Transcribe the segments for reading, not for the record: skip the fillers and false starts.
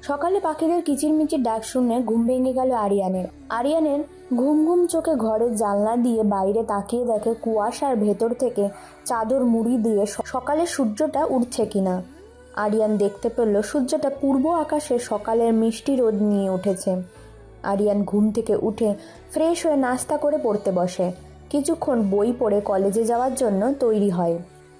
সকালে পাখিদের কিচিরমিচির ডাক শুনে ঘুম ভেঙে গেল আরিয়ানের ঘুম ঘুম চোখে ঘরের জানলা দিয়ে বাইরে তাকিয়ে দেখে কুয়াশার ভেতর থেকে চাদর মুড়ি দিয়ে সকালে সূর্যটা উঠছে কিনা। আরিয়ান দেখতে পেল সূর্যটা পূর্ব আকাশে সকালের মিষ্টি রোদ নিয়ে উঠেছে। আরিয়ান ঘুম থেকে উঠে ফ্রেশ হয়ে নাস্তা করে পড়তে বসে। কিছুক্ষণ বই পড়ে কলেজে যাওয়ার জন্য তৈরি হয়।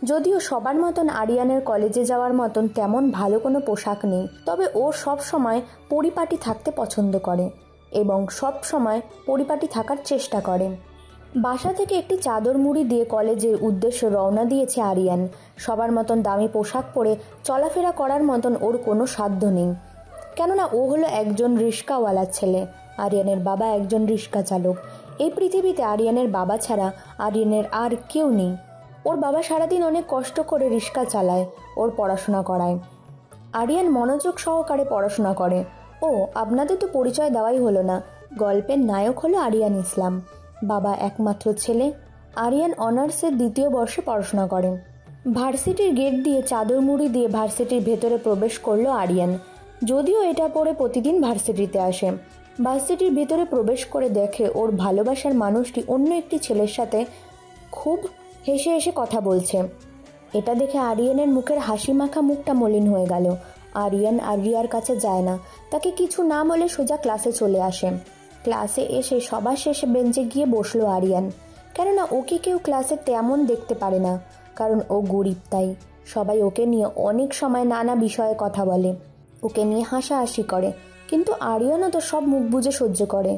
যদিও সবার মতন আরিয়ানের কলেজে যাওয়ার মতন তেমন ভালো কোনো পোশাক নেই, তবে ও সব সময় পরিপাটি থাকতে পছন্দ করে এবং সব সময় পরিপাটি থাকার চেষ্টা করে। বাসা থেকে একটি চাদর মুড়ি দিয়ে কলেজের উদ্দেশ্যে রওনা দিয়েছে আরিয়ান। সবার মতন দামি পোশাক পরে চলাফেরা করার মতন ওর কোনো সাধ্য নেই, কেননা ও হলো একজন রিক্সাওয়ালার ছেলে। আরিয়ানের বাবা একজন রিক্সা চালক। এই পৃথিবীতে আরিয়ানের বাবা ছাড়া আরিয়ানের আর কেউ নেই। ওর বাবা সারাদিন অনেক কষ্ট করে রিক্সা চালায়, ওর পড়াশোনা করায়। আরিয়ান মনোযোগ সহকারে পড়াশোনা করে। ও আপনাদের তো পরিচয় দেওয়াই হলো না, গল্পের নায়ক হলো আরিয়ান ইসলাম। বাবা একমাত্র ছেলে। আরিয়ান অনার্সের 2য় বর্ষে পড়াশোনা করে। ভার্সিটির গেট দিয়ে চাদর মুড়ি দিয়ে ভার্সিটির ভেতরে প্রবেশ করলো আরিয়ান। যদিও এটা পরে প্রতিদিন ভার্সিটিতে আসে। ভার্সিটির ভেতরে প্রবেশ করে দেখে ওর ভালোবাসার মানুষটি অন্য একটি ছেলের সাথে খুব হেসে হেসে কথা বলছে। এটা দেখে আরিয়ানের মুখের হাসি মাখা মুখটা মলিন হয়ে গেল। আরিয়ান আর রিয়ার কাছে যায় না, তাকে কিছু না বলে সোজা ক্লাসে চলে আসে। ক্লাসে এসে সবার শেষে বেঞ্চে গিয়ে বসলো আরিয়ান, কেননা ওকে কেউ ক্লাসে তেমন দেখতে পারে না, কারণ ও গরিব। তাই সবাই ওকে নিয়ে অনেক সময় নানা বিষয়ে কথা বলে, ওকে নিয়ে হাসাহাসি করে, কিন্তু আরিয়ানও তো সব মুখ বুজে সহ্য করে।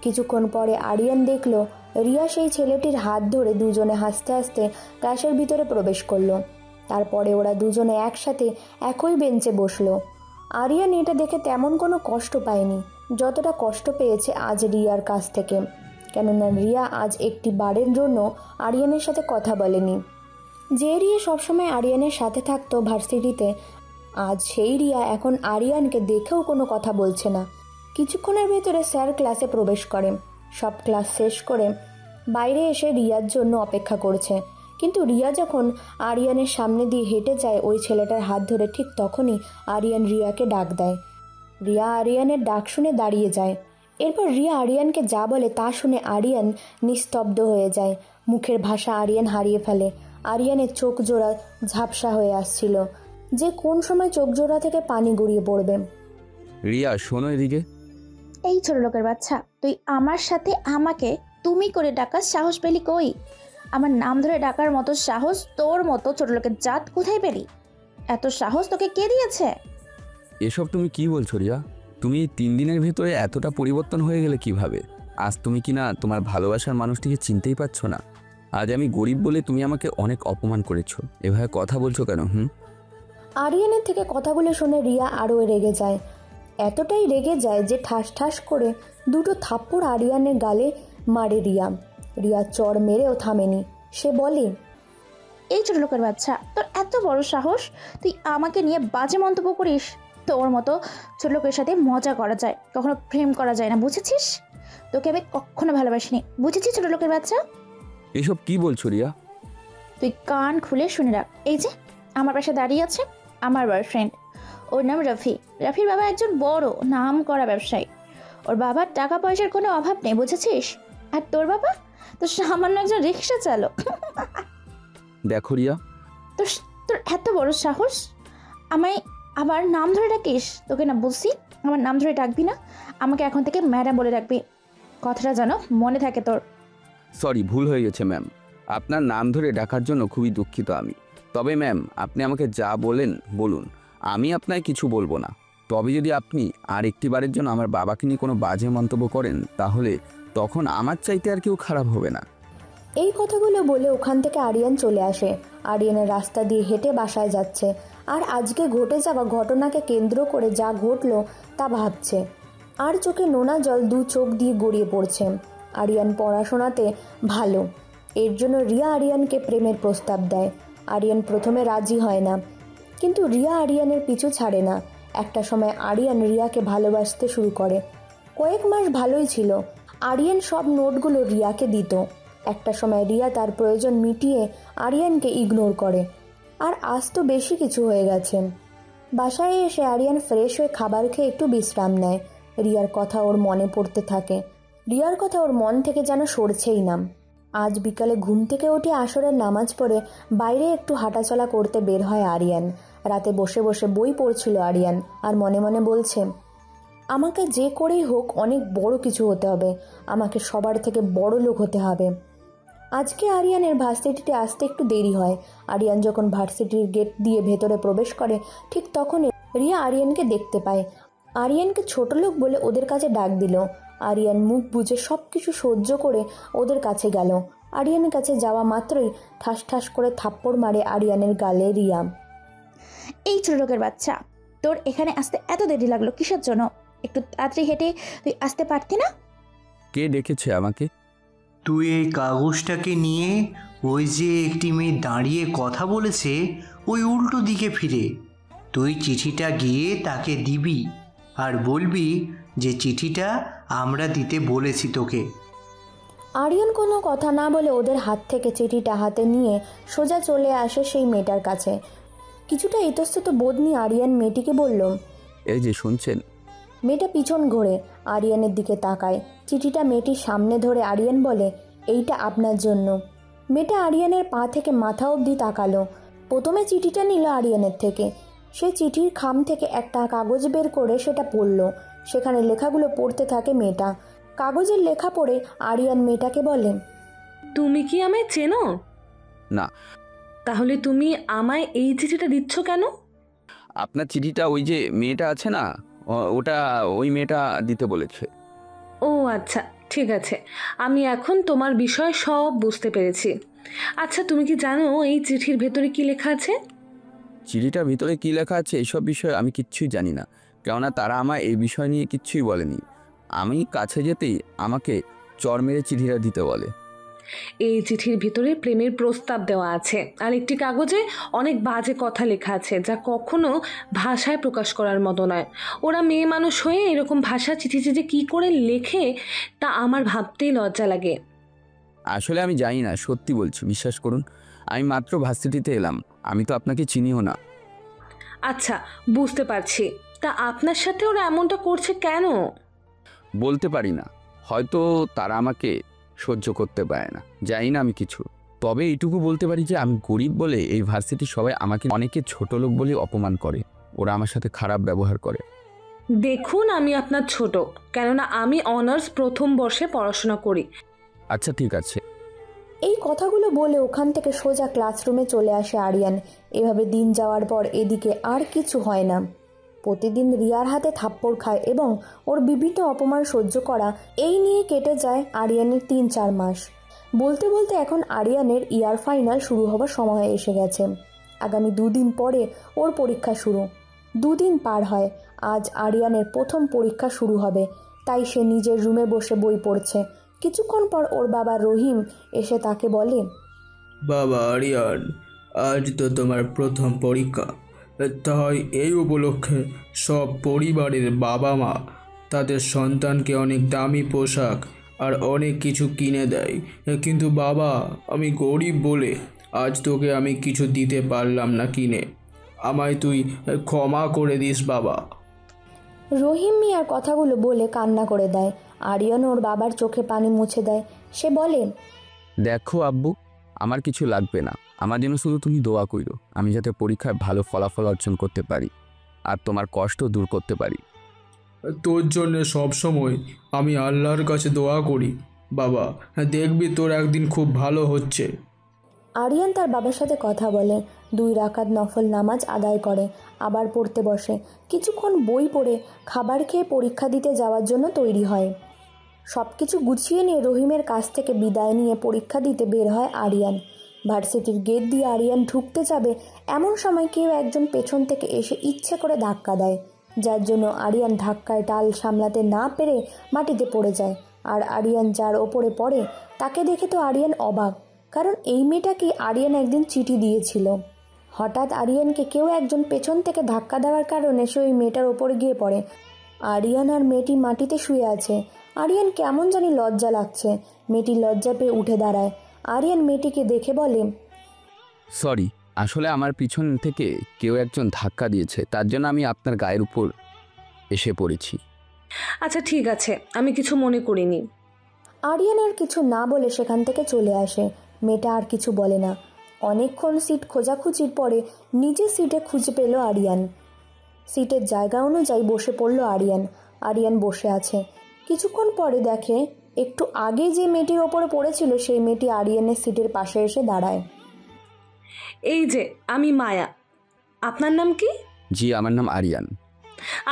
কিছুক্ষণ পরে আরিয়ান দেখলো রিয়া সেই ছেলেটির হাত ধরে দুজনে হাসতে হাসতে ক্লাসের ভিতরে প্রবেশ করলো। তারপরে ওরা দুজনে একসাথে একই বেঞ্চে বসলো। আরিয়ান এটা দেখে তেমন কোনো কষ্ট পায়নি যতটা কষ্ট পেয়েছে আজ রিয়ার কাছ থেকে, কেননা রিয়া আজ একটি বারের জন্য আরিয়ানের সাথে কথা বলেনি। যে রিয়া সবসময় আরিয়ানের সাথে থাকতো ভার্সিটিতে, আজ সেই রিয়া এখন আরিয়ানকে দেখেও কোনো কথা বলছে না। কিছুক্ষণের ভেতরে স্যার ক্লাসে প্রবেশ করে। সব ক্লাস শেষ করে বাইরে এসে রিয়ার জন্য অপেক্ষা করছে, কিন্তু রিয়া যখন আরিয়ানের সামনে দিয়ে হেঁটে যায় ওই ছেলেটার হাত ধরে, ঠিক তখনই আরিয়ান রিয়াকে ডাক দেয়। রিয়া আরিয়ানের ডাক শুনে দাঁড়িয়ে যায়। এরপর রিয়া আরিয়ানকে যা বলে তা শুনে আরিয়ান নিস্তব্ধ হয়ে যায়। মুখের ভাষা আরিয়ান হারিয়ে ফেলে। আরিয়ানের চোখ জোড়া ঝাপসা হয়ে আসছিল, যে কোন সময় চোখ জোড়া থেকে পানি গড়িয়ে পড়বে। রিয়া শোনো এদিকে। এই ছোট লোকের বাচ্চা, তুই আমার সাথে আমাকে তুমি করে ডাকার সাহস পেলি কই? আমার নাম ধরে ডাকার মতো সাহস তোর মতো ছোট লোকের জাত কোথায় পেলি? এত সাহস তোকে কে দিয়েছে? এসব তুমি কি বলছো রিয়া? তুমি এই 3 দিনের ভেতরে এতটা পরিবর্তন হয়ে গেলে কিভাবে? আজ তুমি কি না তোমার ভালোবাসার মানুষটিকে চিনতেই পারছো না? আজ আমি গরিব বলে তুমি আমাকে অনেক অপমান করেছো, এভাবে কথা বলছো কেন? আরিয়ানের থেকে কথাগুলো শুনে রিয়া আরও রেগে যায়। এতটাই রেগে যায় যে ঠাস ঠাস করে 2টো থাপ্পড় আরিয়ানের গালে মারে রিয়া। রিয়া চড় মেরেও থামেনি। সে বলে, এই ছোট লোকের বাচ্চা, তোর এত বড় সাহস, তুই আমাকে নিয়ে বাজে মন্তব্য করিস? তোর মতো ছোট লোকের সাথে মজা করা যায়, কখনো প্রেম করা যায় না, বুঝেছিস? তোকে আমি কখনো ভালোবাসিনি, বুঝেছিস ছোট লোকের বাচ্চা? এসব কি বলছো রিয়া? তুই কান খুলে শুনে রাখ। এই যে আমার পাশে দাঁড়িয়ে আছে আমার বয়ফ্রেন্ড, ওর নাম রফি। রফির বাবা একজন বড় নাম করা ব্যবসায়ী। ওর বাবার টাকা পয়সার কোনো অভাব নেই, বুঝেছিস? আর তোর বাবা তো সামান্য একজন রিক্সা চালক। দেখো রিয়া, তোর তোর এত বড় সাহস আমায় আবার নাম ধরে ডাকিস? তোকে না বলছি আমার নাম ধরে ডাকবি না, আমাকে এখন থেকে ম্যাডাম বলে ডাকবি। কথাটা যেন মনে থাকে তোর। সরি, ভুল হয়ে গেছে ম্যাম। আপনার নাম ধরে ডাকার জন্য খুবই দুঃখিত আমি। তবে ম্যাম, আপনি আমাকে যা বলেন বলুন, আমি আপনাকে কিছু বলবো না। তবে যদি আপনি আর একটি বারের জন্য আমার বাবাকে নিয়ে কোনো বাজে মন্তব্য করেন, তাহলে তখন আমার চাইতে আর কেউ খারাপ হবে না। এই কথাগুলো বলে ওখান থেকে আরিয়ান চলে আসে। আরিয়ানের রাস্তা দিয়ে হেঁটে বাসায় যাচ্ছে, আর আজকে ঘটে যাওয়া ঘটনাকে কেন্দ্র করে যা ঘটলো তা ভাবছে। আর চোখে নোনা জল 2 চোখ দিয়ে গড়িয়ে পড়ছে। আরিয়ান পড়াশোনাতে ভালো, এর জন্য রিয়া আরিয়ানকে প্রেমের প্রস্তাব দেয়। আরিয়ান প্রথমে রাজি হয় না, কিন্তু রিয়া আরিয়ানের পিছু ছাড়ে না। একটা সময় আরিয়ান রিয়াকে ভালোবাসতে শুরু করে। কয়েক মাস ভালোই ছিল। আরিয়ান সব নোটগুলো রিয়াকে দিত। একটা সময় রিয়া তার প্রয়োজন মিটিয়ে আরিয়ানকে ইগনোর করে। আর আজ তো বেশি কিছু হয়ে গেছে। বাসায় এসে আরিয়ান ফ্রেশ হয়ে খাবার খেয়ে একটু বিশ্রাম নেয়। রিয়ার কথা ওর মনে পড়তে থাকে। রিয়ার কথা ওর মন থেকে যেন সরছেই না। আজ বিকালে ঘুম থেকে উঠে আসরের নামাজ পড়ে বাইরে একটু হাঁটাচলা করতে বের হয় আরিয়ান। রাতে বসে বসে বই পড়ছিল আরিয়ান, আর মনে মনে বলছে, আমাকে যে করেই হোক অনেক বড় কিছু হতে হবে, আমাকে সবার থেকে বড় লোক হতে হবে। আজকে আরিয়ানের ভার্সিটিতে আসতে একটু দেরি হয়। আরিয়ান যখন ভার্সিটির গেট দিয়ে ভেতরে প্রবেশ করে ঠিক তখনই রিয়া আরিয়ানকে দেখতে পায়। আরিয়ানকে ছোট লোক বলে ওদের কাছে ডাক দিল। আরিয়ান মুখ বুজে সব কিছু সহ্য করে ওদের কাছে গেল। আরিয়ানের কাছে যাওয়া মাত্রই ঠাস ঠাস করে থাপ্পড় মারে আরিয়ানের গালে রিয়া। এই ছোট লোকের বাচ্চা, তোর এখানে আসতে এত দেরি লাগলো কিসের জন্য? একটু তাড়াতাড়ি হেঁটে তুই আসতে পারতি না? কে ডেকেছে আমাকে? তুই এই কাগজটাকে নিয়ে ওই যে একটি মেয়ে দাঁড়িয়ে কথা বলেছে ওই উল্টো দিকে ফিরে তুই চিঠিটা গিয়ে তাকে দিবি আর বলবি যে চিঠিটা আমরা দিতে বলেছি তোকে। আরিয়ান কোনো কথা না বলে ওদের হাত থেকে চিঠিটা হাতে নিয়ে সোজা চলে আসে সেই মেয়েটার কাছে। কিছুটা ইতস্তত বোধ নিয়ে আরিয়ান মেয়েটিকে বলল, এই যে শুনছেন? মেয়েটা পিছন ঘোরে আরিয়ানের দিকে তাকায়। চিঠিটা মেয়েটির সামনে ধরে আরিয়ান বলে, এইটা আপনার জন্য। মেয়েটা আরিয়ানের পা থেকে মাথা অবধি তাকালো। প্রথমে চিঠিটা নিল আরিয়ানের থেকে। সে চিঠির খাম থেকে একটা কাগজ বের করে সেটা পড়ল। সেখানে লেখাগুলো পড়তে থাকে মেয়েটা। কাগজের লেখা পড়ে আরিয়ান মেয়েটাকে বলে, তুমি কি আমায় চেনো? না। তাহলে তুমি আমায় এই চিঠিটা দিচ্ছ কেন? আপনার চিঠিটা ওই যে মেয়েটা আছে না, ওটা ওই মেয়েটা দিতে বলেছে। ও আচ্ছা, ঠিক আছে, আমি এখন তোমার বিষয় সব বুঝতে পেরেছি। আচ্ছা, তুমি কি জানো এই চিঠির ভেতরে কি লেখা আছে? চিঠিটার ভিতরে কী লেখা আছে এইসব বিষয়ে আমি কিচ্ছুই জানি না, কেননা তারা আমায় এই বিষয় নিয়ে কিচ্ছুই বলেনি। আমি কাছে যেতেই আমাকে চর মেরে চিঠিটা দিতে বলে। এই চিঠির ভিতরে প্রেমের প্রস্তাব দেওয়া আছে, আর একটি কাগজে অনেক বাজে কথা লেখা আছে যা কখনো ভাষায় প্রকাশ করার মতো নয়। ওরা মেয়ে মানুষ হয়ে এরকম ভাষা চিঠিতে যে কী করে লেখে তা আমার ভাবতেই লজ্জা লাগে। আসলে আমি জানি না, সত্যি বলছি, বিশ্বাস করুন। আমি মাত্র ভার্সিটিতে এলাম, আমি তো আপনাকে চিনিও না। আচ্ছা, বুঝতে পারছি। তা আপনার সাথে ওরা এমনটা করছে কেন? বলতে পারি না, হয়তো তারা আমাকে সহ্য করতে পারে না, জানি না আমি কিছু। তবে এইটুকু বলতে পারি যে আমি গরিব বলে এই ভার্সিটির সবাই আমাকে অনেকে ছোট লোক বলে অপমান করে। ওরা আমার সাথে খারাপ ব্যবহার করে। দেখুন, আমি আপনার ছোট, কেননা আমি অনার্স প্রথম বর্ষে পড়াশোনা করি। আচ্ছা ঠিক আছে। এই কথাগুলো বলে ওখান থেকে সোজা ক্লাসরুমে চলে আসে আরিয়ান। এভাবে দিন যাওয়ার পর এদিকে আর কিছু হয় না। প্রতিদিন রিয়ার হাতে থাপ্পড় খায় এবং ওর বিভিন্ন অপমান সহ্য করা, এই নিয়ে কেটে যায় আরিয়ানের 3-4 মাস। বলতে বলতে এখন আরিয়ানের ইয়ার ফাইনাল শুরু হবার সময় এসে গেছে। আগামী 2 দিন পরে ওর পরীক্ষা শুরু। 2 দিন পার হয়। আজ আরিয়ানের প্রথম পরীক্ষা শুরু হবে, তাই সে নিজের রুমে বসে বই পড়ছে। কিছুক্ষণ পর ওর বাবা রহিম এসে তাকে বলে, বাবা আরিয়ান, আজ তো তোমার প্রথম পরীক্ষা, তাই এই উপলক্ষে সব পরিবারের বাবা মা তাদের সন্তানকে অনেক দামি পোশাক আর অনেক কিছু কিনে দেয়। কিন্তু বাবা, আমি গরিব বলে আজ তোকে আমি কিছু দিতে পারলাম না কিনে। আমায় তুই ক্ষমা করে দিস বাবা। রহিম মিয়ার কথাগুলো বলে কান্না করে দেয়। আরিয়ান ওর বাবার চোখে পানি মুছে দেয়। সে বলে, দেখো আব্বু, আমার কিছু লাগবে না, আমার জন্য শুধু তুমি দোয়া কইরো, আমি যাতে পরীক্ষায় ভালো ফলাফল অর্জন করতে পারি আর তোমার কষ্ট দূর করতে পারি। তোর জন্য সবসময় আমি আল্লাহর কাছে দোয়া করি বাবা। দেখবি তোর একদিন খুব ভালো হচ্ছে। আরিয়ান তার বাবার সাথে কথা বলে, 2 রাকাত নফল নামাজ আদায় করে, আবার পড়তে বসে। কিছুক্ষণ বই পড়ে খাবার খেয়ে পরীক্ষা দিতে যাওয়ার জন্য তৈরি হয়। সব কিছু গুছিয়ে নিয়ে রহিমের কাছ থেকে বিদায় নিয়ে পরীক্ষা দিতে বের হয় আরিয়ান। ভার্সিটির গেট দিয়ে আরিয়ান ঢুকতে যাবে, এমন সময় কেউ একজন পেছন থেকে এসে ইচ্ছে করে ধাক্কা দেয়, যার জন্য আরিয়ান ধাক্কায় টাল সামলাতে না পেরে মাটিতে পড়ে যায়। আর আরিয়ান যার ওপরে পড়ে তাকে দেখে তো আরিয়ান অবাক, কারণ এই মেয়েটাকে আরিয়ান একদিন চিঠি দিয়েছিল। হঠাৎ আরিয়ানকে কেউ একজন পেছন থেকে ধাক্কা দেওয়ার কারণে সে ওই মেয়েটার ওপরে গিয়ে পড়ে। আরিয়ান আর মেয়েটি মাটিতে শুয়ে আছে। আরিয়ান কেমন জানি লজ্জা লাগছে। মেয়েটি লজ্জা পেয়ে উঠে দাঁড়ায়। আরিয়ান মেয়েটিকে দেখে বলে, সরি, আসলে আমার পিছন থেকে কেউ একজন ধাক্কা দিয়েছে, তার জন্য আমি আপনার গায়ের উপর এসে পড়েছি। আচ্ছা ঠিক আছে, আমি কিছু মনে করিনি। আরিয়ান আর কিছু না বলে সেখান থেকে চলে আসে। মেয়েটা আর কিছু বলে না। অনেকক্ষণ সিট খোঁজাখুঁজির পরে নিজের সিটে খুঁজে পেল আরিয়ান। সিটের জায়গা অনুযায়ী বসে পড়ল আরিয়ান। আরিয়ান বসে আছে। কিছুক্ষণ পরে দেখে একটু আগে যে মেয়েটির ওপরে পড়েছিল সেই মেয়েটি আরিয়ানের সিটের পাশে এসে দাঁড়ায়। এই যে আমি মায়া, আপনার নাম কি? জি, আমার নাম আরিয়ান।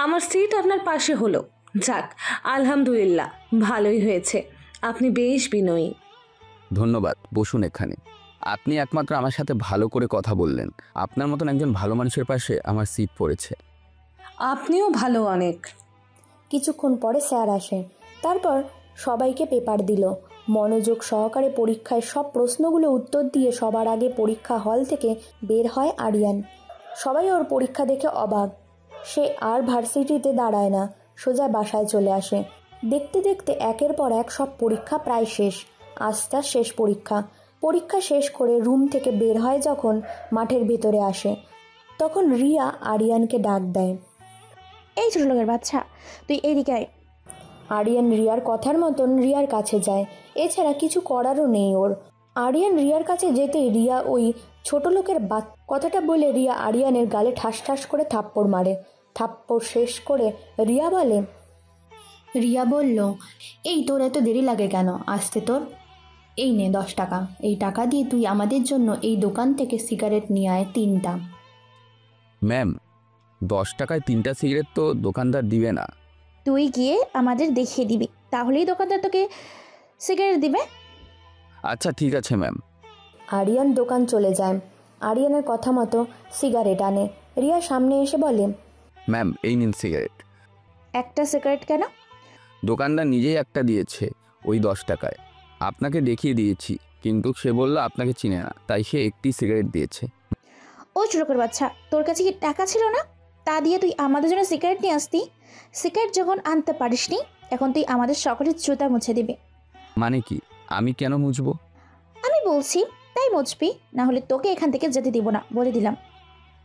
আমার সিট আপনার পাশে হলো। যাক, আলহামদুলিল্লাহ, ভালোই হয়েছে। আপনি বেশ বিনয়ী। ধন্যবাদ, বসুন এখানে। আপনি একমাত্র আমার সাথে ভালো করে কথা বললেন। আপনার মতন একজন ভালো মানুষের পাশে আমার সিট পড়েছে। আপনিও ভালো অনেক। কিছুক্ষণ পরে স্যার আসে। তারপর সবাইকে পেপার দিল। মনোযোগ সহকারে পরীক্ষায় সব প্রশ্নগুলো উত্তর দিয়ে সবার আগে পরীক্ষা হল থেকে বের হয় আরিয়ান। সবাই ওর পরীক্ষা দেখে অবাক। সে আর ভার্সিটিতে দাঁড়ায় না, সোজা বাসায় চলে আসে। দেখতে দেখতে একের পর এক সব পরীক্ষা প্রায় শেষ। আজ তার শেষ পরীক্ষা। পরীক্ষা শেষ করে রুম থেকে বের হয় যখন মাঠের ভেতরে আসে, তখন রিয়া আরিয়ানকে ডাক দেয়। এই ছোট লোকের বাচ্চা, তুই এইদিকে আয়। আরিয়ান রিয়ার কথার মতন রিয়ার কাছে যায়। এছাড়া কিছু করারও নেই ওর। আরিয়ান রিয়ার কাছে যেতেই রিয়া ওই ছোট লোকের কথাটা বলে রিয়া আরিয়ানের গালে ঠাস ঠাস করে থাপ্পড় মারে। থাপ্পড় শেষ করে রিয়া বলল, এই তোর এত দেরি লাগে কেন আসতে তোর? এই নে 10 টাকা। এই টাকা দিয়ে তুই আমাদের জন্য এই দোকান থেকে সিগারেট নিয়ে আয় 3টা। ম্যাম, 10 টাকায় 3টা সিগারেট তো দোকানদার দিবে না। তুই গিয়ে আমাদের দেখিয়ে দিবি, তাহলেই দোকানদার তোকে সিগারেট দিবে। আচ্ছা ঠিক আছে ম্যাম। আরিয়ান দোকান চলে যায়। আরিয়ানের কথা মতো সিগারেট আনে। রিয়া সামনে এসে বলে, ম্যাম, এই নিন সিগারেট। একটা সিগারেট কেন? দোকানদার নিজেই একটা দিয়েছে ওই 10 টাকায়। আপনাকে দেখিয়ে দিয়েছি, কিন্তু সে বলল আপনাকে চিনে না, তাই সে একটি সিগারেট দিয়েছে। ওই ছোট লোকের বাচ্চা, তোর কাছে কি টাকা ছিল না? তা দিয়ে তুই আমাদের জন্য সিগারেট নিয়ে আসতি। সিগারেট যখন আনতে পারিসনি, এখন তুই আমাদের সকলের জুতা মুছে দিবি। মানে কি? আমি কেন মুছবো? আমি বলছি তাই মুছবি, না হলে তোকে এখান থেকে যেতে দিব না, বলে দিলাম।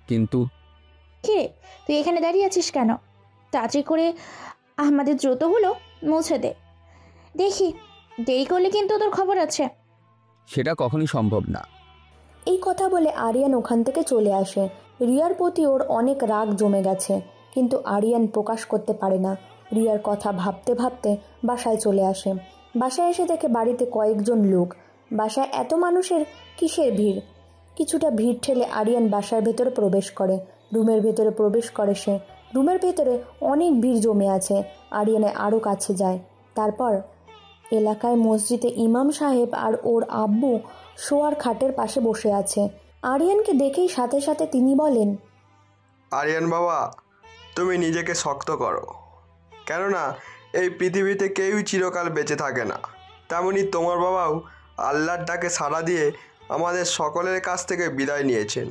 কিন্তু কিরে, তুই এখানে দাঁড়িয়ে আছিস কেন? তাড়াতাড়ি করে আমাদের জুতোগুলো মুছে দে। দেখি, দেরি করলে কিন্তু তোর খবর আছে। সেটা কখনই সম্ভব না। এই কথা বলে আরিয়ান ওখান থেকে চলে আসে। রিয়ার প্রতি ওর অনেক রাগ জমে গেছে, কিন্তু আরিয়ান প্রকাশ করতে পারে না। রিয়ার কথা ভাবতে ভাবতে বাসায় চলে আসে। বাসায় এসে দেখে বাড়িতে কয়েকজন লোক। বাসায় এত মানুষের কিসের ভিড়? কিছুটা ভিড় ঠেলে আরিয়ান বাসার ভেতরে প্রবেশ করে। রুমের ভেতরে প্রবেশ করে সে। রুমের ভেতরে অনেক ভিড় জমে আছে। আরিয়ানে আরও কাছে যায়। তারপর এলাকায় মসজিদে ইমাম সাহেব আর ওর আব্বু শোয়ার খাটের পাশে বসে আছে। আরিয়ানকে দেখেই সাথে সাথে তিনি বলেন, আরিয়ান বাবা, তুমি নিজেকে শক্ত করো, কেননা এই পৃথিবীতে কেউই চিরকাল বেঁচে থাকে না। তেমনি তোমার বাবাও আল্লাহর ডাকে সাড়া দিয়ে আমাদের সকলের কাছ থেকে বিদায় নিয়েছেন।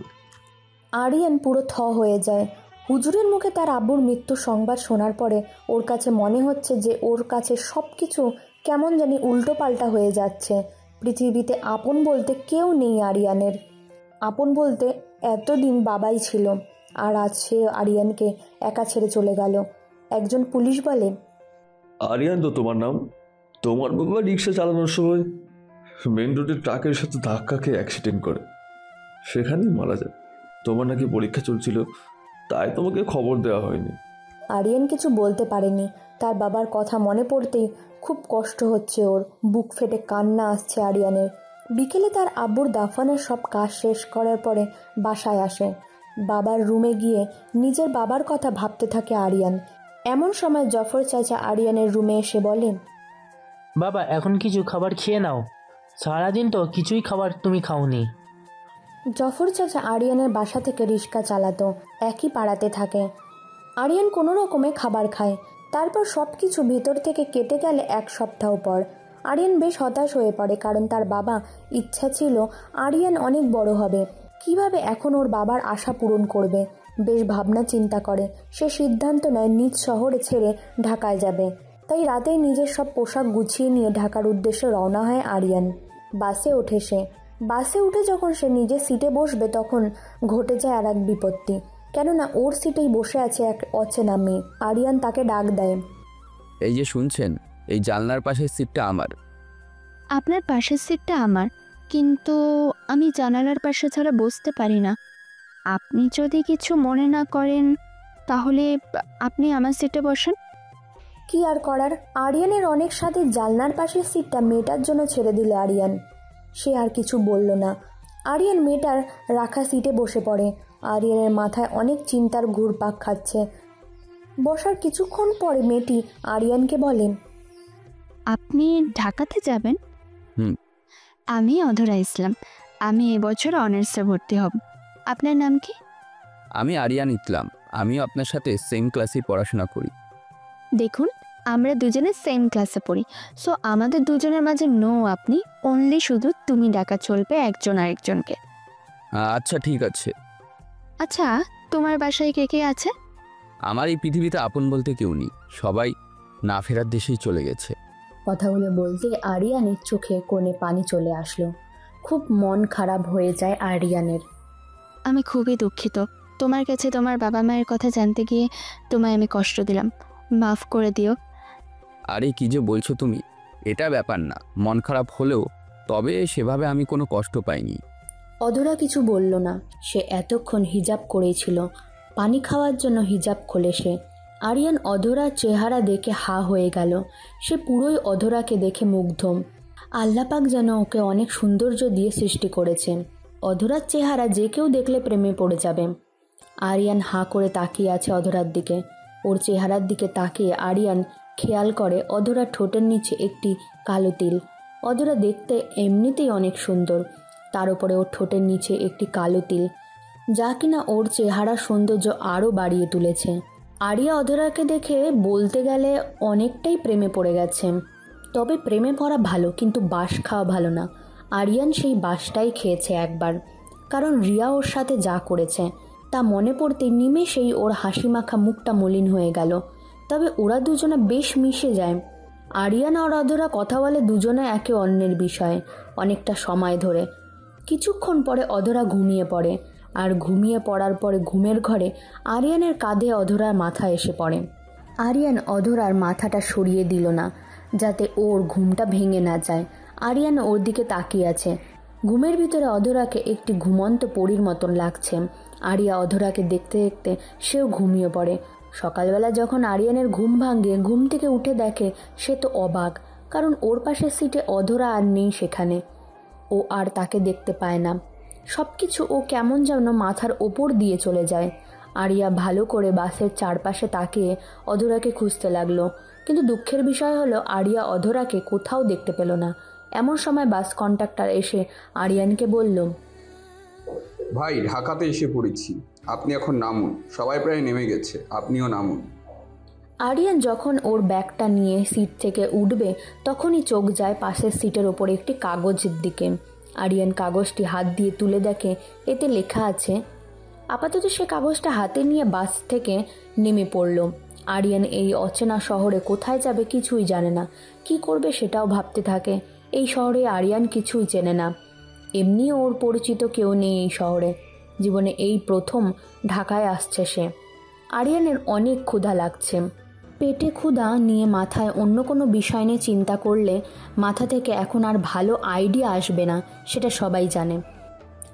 আরিয়ান পুরো থ হয়ে যায়। হুজুরের মুখে তার আব্বুর মৃত্যুর সংবাদ শোনার পরে ওর কাছে মনে হচ্ছে যে ওর কাছে সব কিছু কেমন জানি উল্টো পাল্টা হয়ে যাচ্ছে। পৃথিবীতে আপন বলতে কেউ নেই আরিয়ানের। আপন বলতে এতদিন বাবাই ছিল, আর আজ সে আরিয়ানকে একা ছেড়ে চলে গেল। একজন পুলিশ বলে, আরিয়ান তো তোমার নাম? তোমার বাবা রিক্সা চালানোর সময় মেন রোডের ট্রাকের সাথে ধাক্কা খেয়ে অ্যাক্সিডেন্ট করে, সেখানেই মারা যায়। তোমার নাকি পরীক্ষা চলছিল, তাই তোমাকে খবর দেওয়া হয়নি। আরিয়ান কিছু বলতে পারেনি। তার বাবার কথা মনে পড়তেই খুব কষ্ট হচ্ছে ওর। বুক ফেটে কান্না আসছে আরিয়ানের। বিকেলে তার আব্বুর দাফনের সব কাজ শেষ করার পরে বাসায় আসে। বাবার রুমে গিয়ে নিজের বাবার কথা ভাবতে থাকে আরিয়ান। এমন সময় জফর চাচা আরিয়ানের রুমে এসে বলেন, বাবা, এখন কিছু খাবার খেয়ে নাও, সারাদিন তো কিছুই খাবার তুমি খাওনি। জফর চাচা আরিয়ানের বাসা থেকে রিক্সা চালাতো, একই পাড়াতে থাকে। আরিয়ান কোনো রকমে খাবার খায়। তারপর সব কিছু ভিতর থেকে কেটে গেলে 1 সপ্তাহ পর আরিয়ান বেশ হতাশ হয়ে পড়ে, কারণ তার বাবা ইচ্ছা ছিল আরিয়ান অনেক বড় হবে। কিভাবে এখন ওর বাবার আশা পূরণ করবে? বেশ ভাবনা চিন্তা করে সে সিদ্ধান্ত নেয় নিজ শহরে ছেড়ে ঢাকায় যাবে। তাই রাতেই নিজের সব পোশাক গুছিয়ে নিয়ে ঢাকার উদ্দেশ্যে রওনা হয় আরিয়ান। বাসে ওঠে সে। বাসে উঠে যখন সে নিজের সিটে বসবে তখন ঘটে যায় আর এক বিপত্তি। কেননা ওর সিটেই বসে আছে এক অচেনা মেয়ে। আরিয়ান তাকে ডাক দেয়। এই যে শুনছেন, এই জানলার পাশের সিটটা আমার। আপনার পাশের সিটটা আমার, কিন্তু আমি জানালার পাশে ছাড়া বসতে পারি না। আপনি যদি কিছু মনে না করেন তাহলে আপনি আমার সিটে বসেন। কি আর করার, আরিয়ানের অনেক সাথে জানলার পাশের সিটটা মেয়েটার জন্য ছেড়ে দিল আরিয়ান। সে আর কিছু বলল না। আরিয়ান মেয়েটার রাখা সিটে বসে পড়ে। আরিয়ানের মাথায় অনেক চিন্তার ঘুরপাক খাচ্ছে। বসার কিছুক্ষণ পরে মেয়েটি আরিয়ানকে বলেন, আপনি ঢাকাতে যাবেন? হুম। আমি অধরা ইসলাম, আমি এবছর অনার্সে ভর্তি হব। আপনার নাম কি? আমি আরিয়ান ইসলাম, আমিও আপনার সাথে সেম ক্লাসে পড়াশোনা করি। দেখুন, আমরা দুজনে সেম ক্লাসে পড়ি, সো আমাদের দুজনের মাঝে নো আপনি, অনলি শুধু তুমি ডাকা চলবে একজন আরেকজনকে। আচ্ছা ঠিক আছে। আচ্ছা, তোমার বাসায় কে কে আছে? আমার এই পৃথিবীতে আপন বলতে কেউ নেই, সবাই না ফেরার দেশেই চলে গেছে। কথাগুলো বলতে আরিয়ানের চোখে কোণে পানি চলে আসলো। খুব মন খারাপ হয়ে যায় আরিয়ানের। আমি খুবই দুঃখিত, তোমার কাছে তোমার বাবা মায়ের কথা জানতে গিয়ে তোমায় আমি কষ্ট দিলাম, মাফ করে দিও। আরে কি যে বলছো তুমি, এটা ব্যাপার না, মন খারাপ হলেও তবে সেভাবে আমি কোনো কষ্ট পাইনি। অধরা কিছু বলল না। সে এতক্ষণ হিজাব করেই ছিল। পানি খাওয়ার জন্য হিজাব খোলে সে। আরিয়ান অধরার চেহারা দেখে হা হয়ে গেল। সে পুরোই অধরাকে দেখে মুগ্ধ। আল্লাপাক যেন ওকে অনেক সৌন্দর্য দিয়ে সৃষ্টি করেছেন। অধরার চেহারা যে কেউ দেখলে প্রেমে পড়ে যাবে। আরিয়ান হাঁ করে তাকিয়ে আছে অধরার দিকে। ওর চেহারার দিকে তাকিয়ে আরিয়ান খেয়াল করে অধরার ঠোঁটের নিচে একটি কালো তিল। অধরা দেখতে এমনিতেই অনেক সুন্দর, তার উপরে ওর ঠোঁটের নিচে একটি কালো তিল, যা কিনা ওর চেহারার সৌন্দর্য আরও বাড়িয়ে তুলেছে। আরিয়া অধরাকে দেখে বলতে গেলে অনেকটাই প্রেমে পড়ে গেছে। তবে প্রেমে পড়া ভালো, কিন্তু বাঁশ খাওয়া ভালো না। আরিয়ান সেই বাঁশটাই খেয়েছে একবার, কারণ রিয়া ওর সাথে যা করেছে তা মনে পড়তে নিমেষেই ওর হাসি মাখা মুখটা মলিন হয়ে গেল। তবে ওরা দুজনে বেশ মিশে যায়। আরিয়ান আর অধরা কথা বলে দুজনে একে অন্যের বিষয়ে অনেকটা সময় ধরে। কিছুক্ষণ পরে অধরা ঘুমিয়ে পড়ে, আর ঘুমিয়ে পড়ার পরে ঘুমের ঘরে আরিয়ানের কাঁধে অধরার মাথা এসে পড়ে। আরিয়ান অধরার মাথাটা সরিয়ে দিল না, যাতে ওর ঘুমটা ভেঙে না যায়। আরিয়ান ওর দিকে তাকিয়ে আছে। ঘুমের ভিতরে অধরাকে একটি ঘুমন্ত পরীর মতন লাগছে। আরিয়া অধরাকে দেখতে দেখতে সেও ঘুমিয়ে পড়ে। সকালবেলা যখন আরিয়ানের ঘুম ভাঙে, ঘুম থেকে উঠে দেখে সে তো অবাক, কারণ ওর পাশের সিটে অধরা আর নেই সেখানে। ও আর তাকে দেখতে পায় না। সব কিছু ও কেমন যেন মাথার ওপর দিয়ে চলে যায়। আরিয়া ভালো করে বাসের চারপাশে তাকিয়ে অধরাকে খুঁজতে লাগলো, কিন্তু দুঃখের বিষয় হলো আরিয়া অধরাকে কোথাও দেখতে পেল না। এমন সময় বাস কন্ডাক্টর এসে আরিয়ানকে বলল, ভাই ঢাকাতে এসে পড়েছি, আপনি এখন নামুন, সবাই প্রায় নেমে গেছে, আপনিও নামুন। আরিয়ান যখন ওর ব্যাগটা নিয়ে সিট থেকে উঠবে তখনই চোখ যায় পাশের সিটের ওপর একটি কাগজের দিকে। আরিয়ান কাগজটি হাত দিয়ে তুলে দেখে এতে লেখা আছে। আপাতত সে কাগজটা হাতে নিয়ে বাস থেকে নেমে পড়ল। আরিয়ান এই অচেনা শহরে কোথায় যাবে কিছুই জানে না, কি করবে সেটাও ভাবতে থাকে। এই শহরে আরিয়ান কিছুই চেনে না, এমনি ওর পরিচিত কেউ নেই এই শহরে। জীবনে এই প্রথম ঢাকায় আসছে সে। আরিয়ানের অনেক ক্ষুধা লাগছে। পেটে ক্ষুধা নিয়ে মাথায় অন্য কোনো বিষয় নিয়ে চিন্তা করলে মাথা থেকে এখন আর ভালো আইডিয়া আসবে না, সেটা সবাই জানে।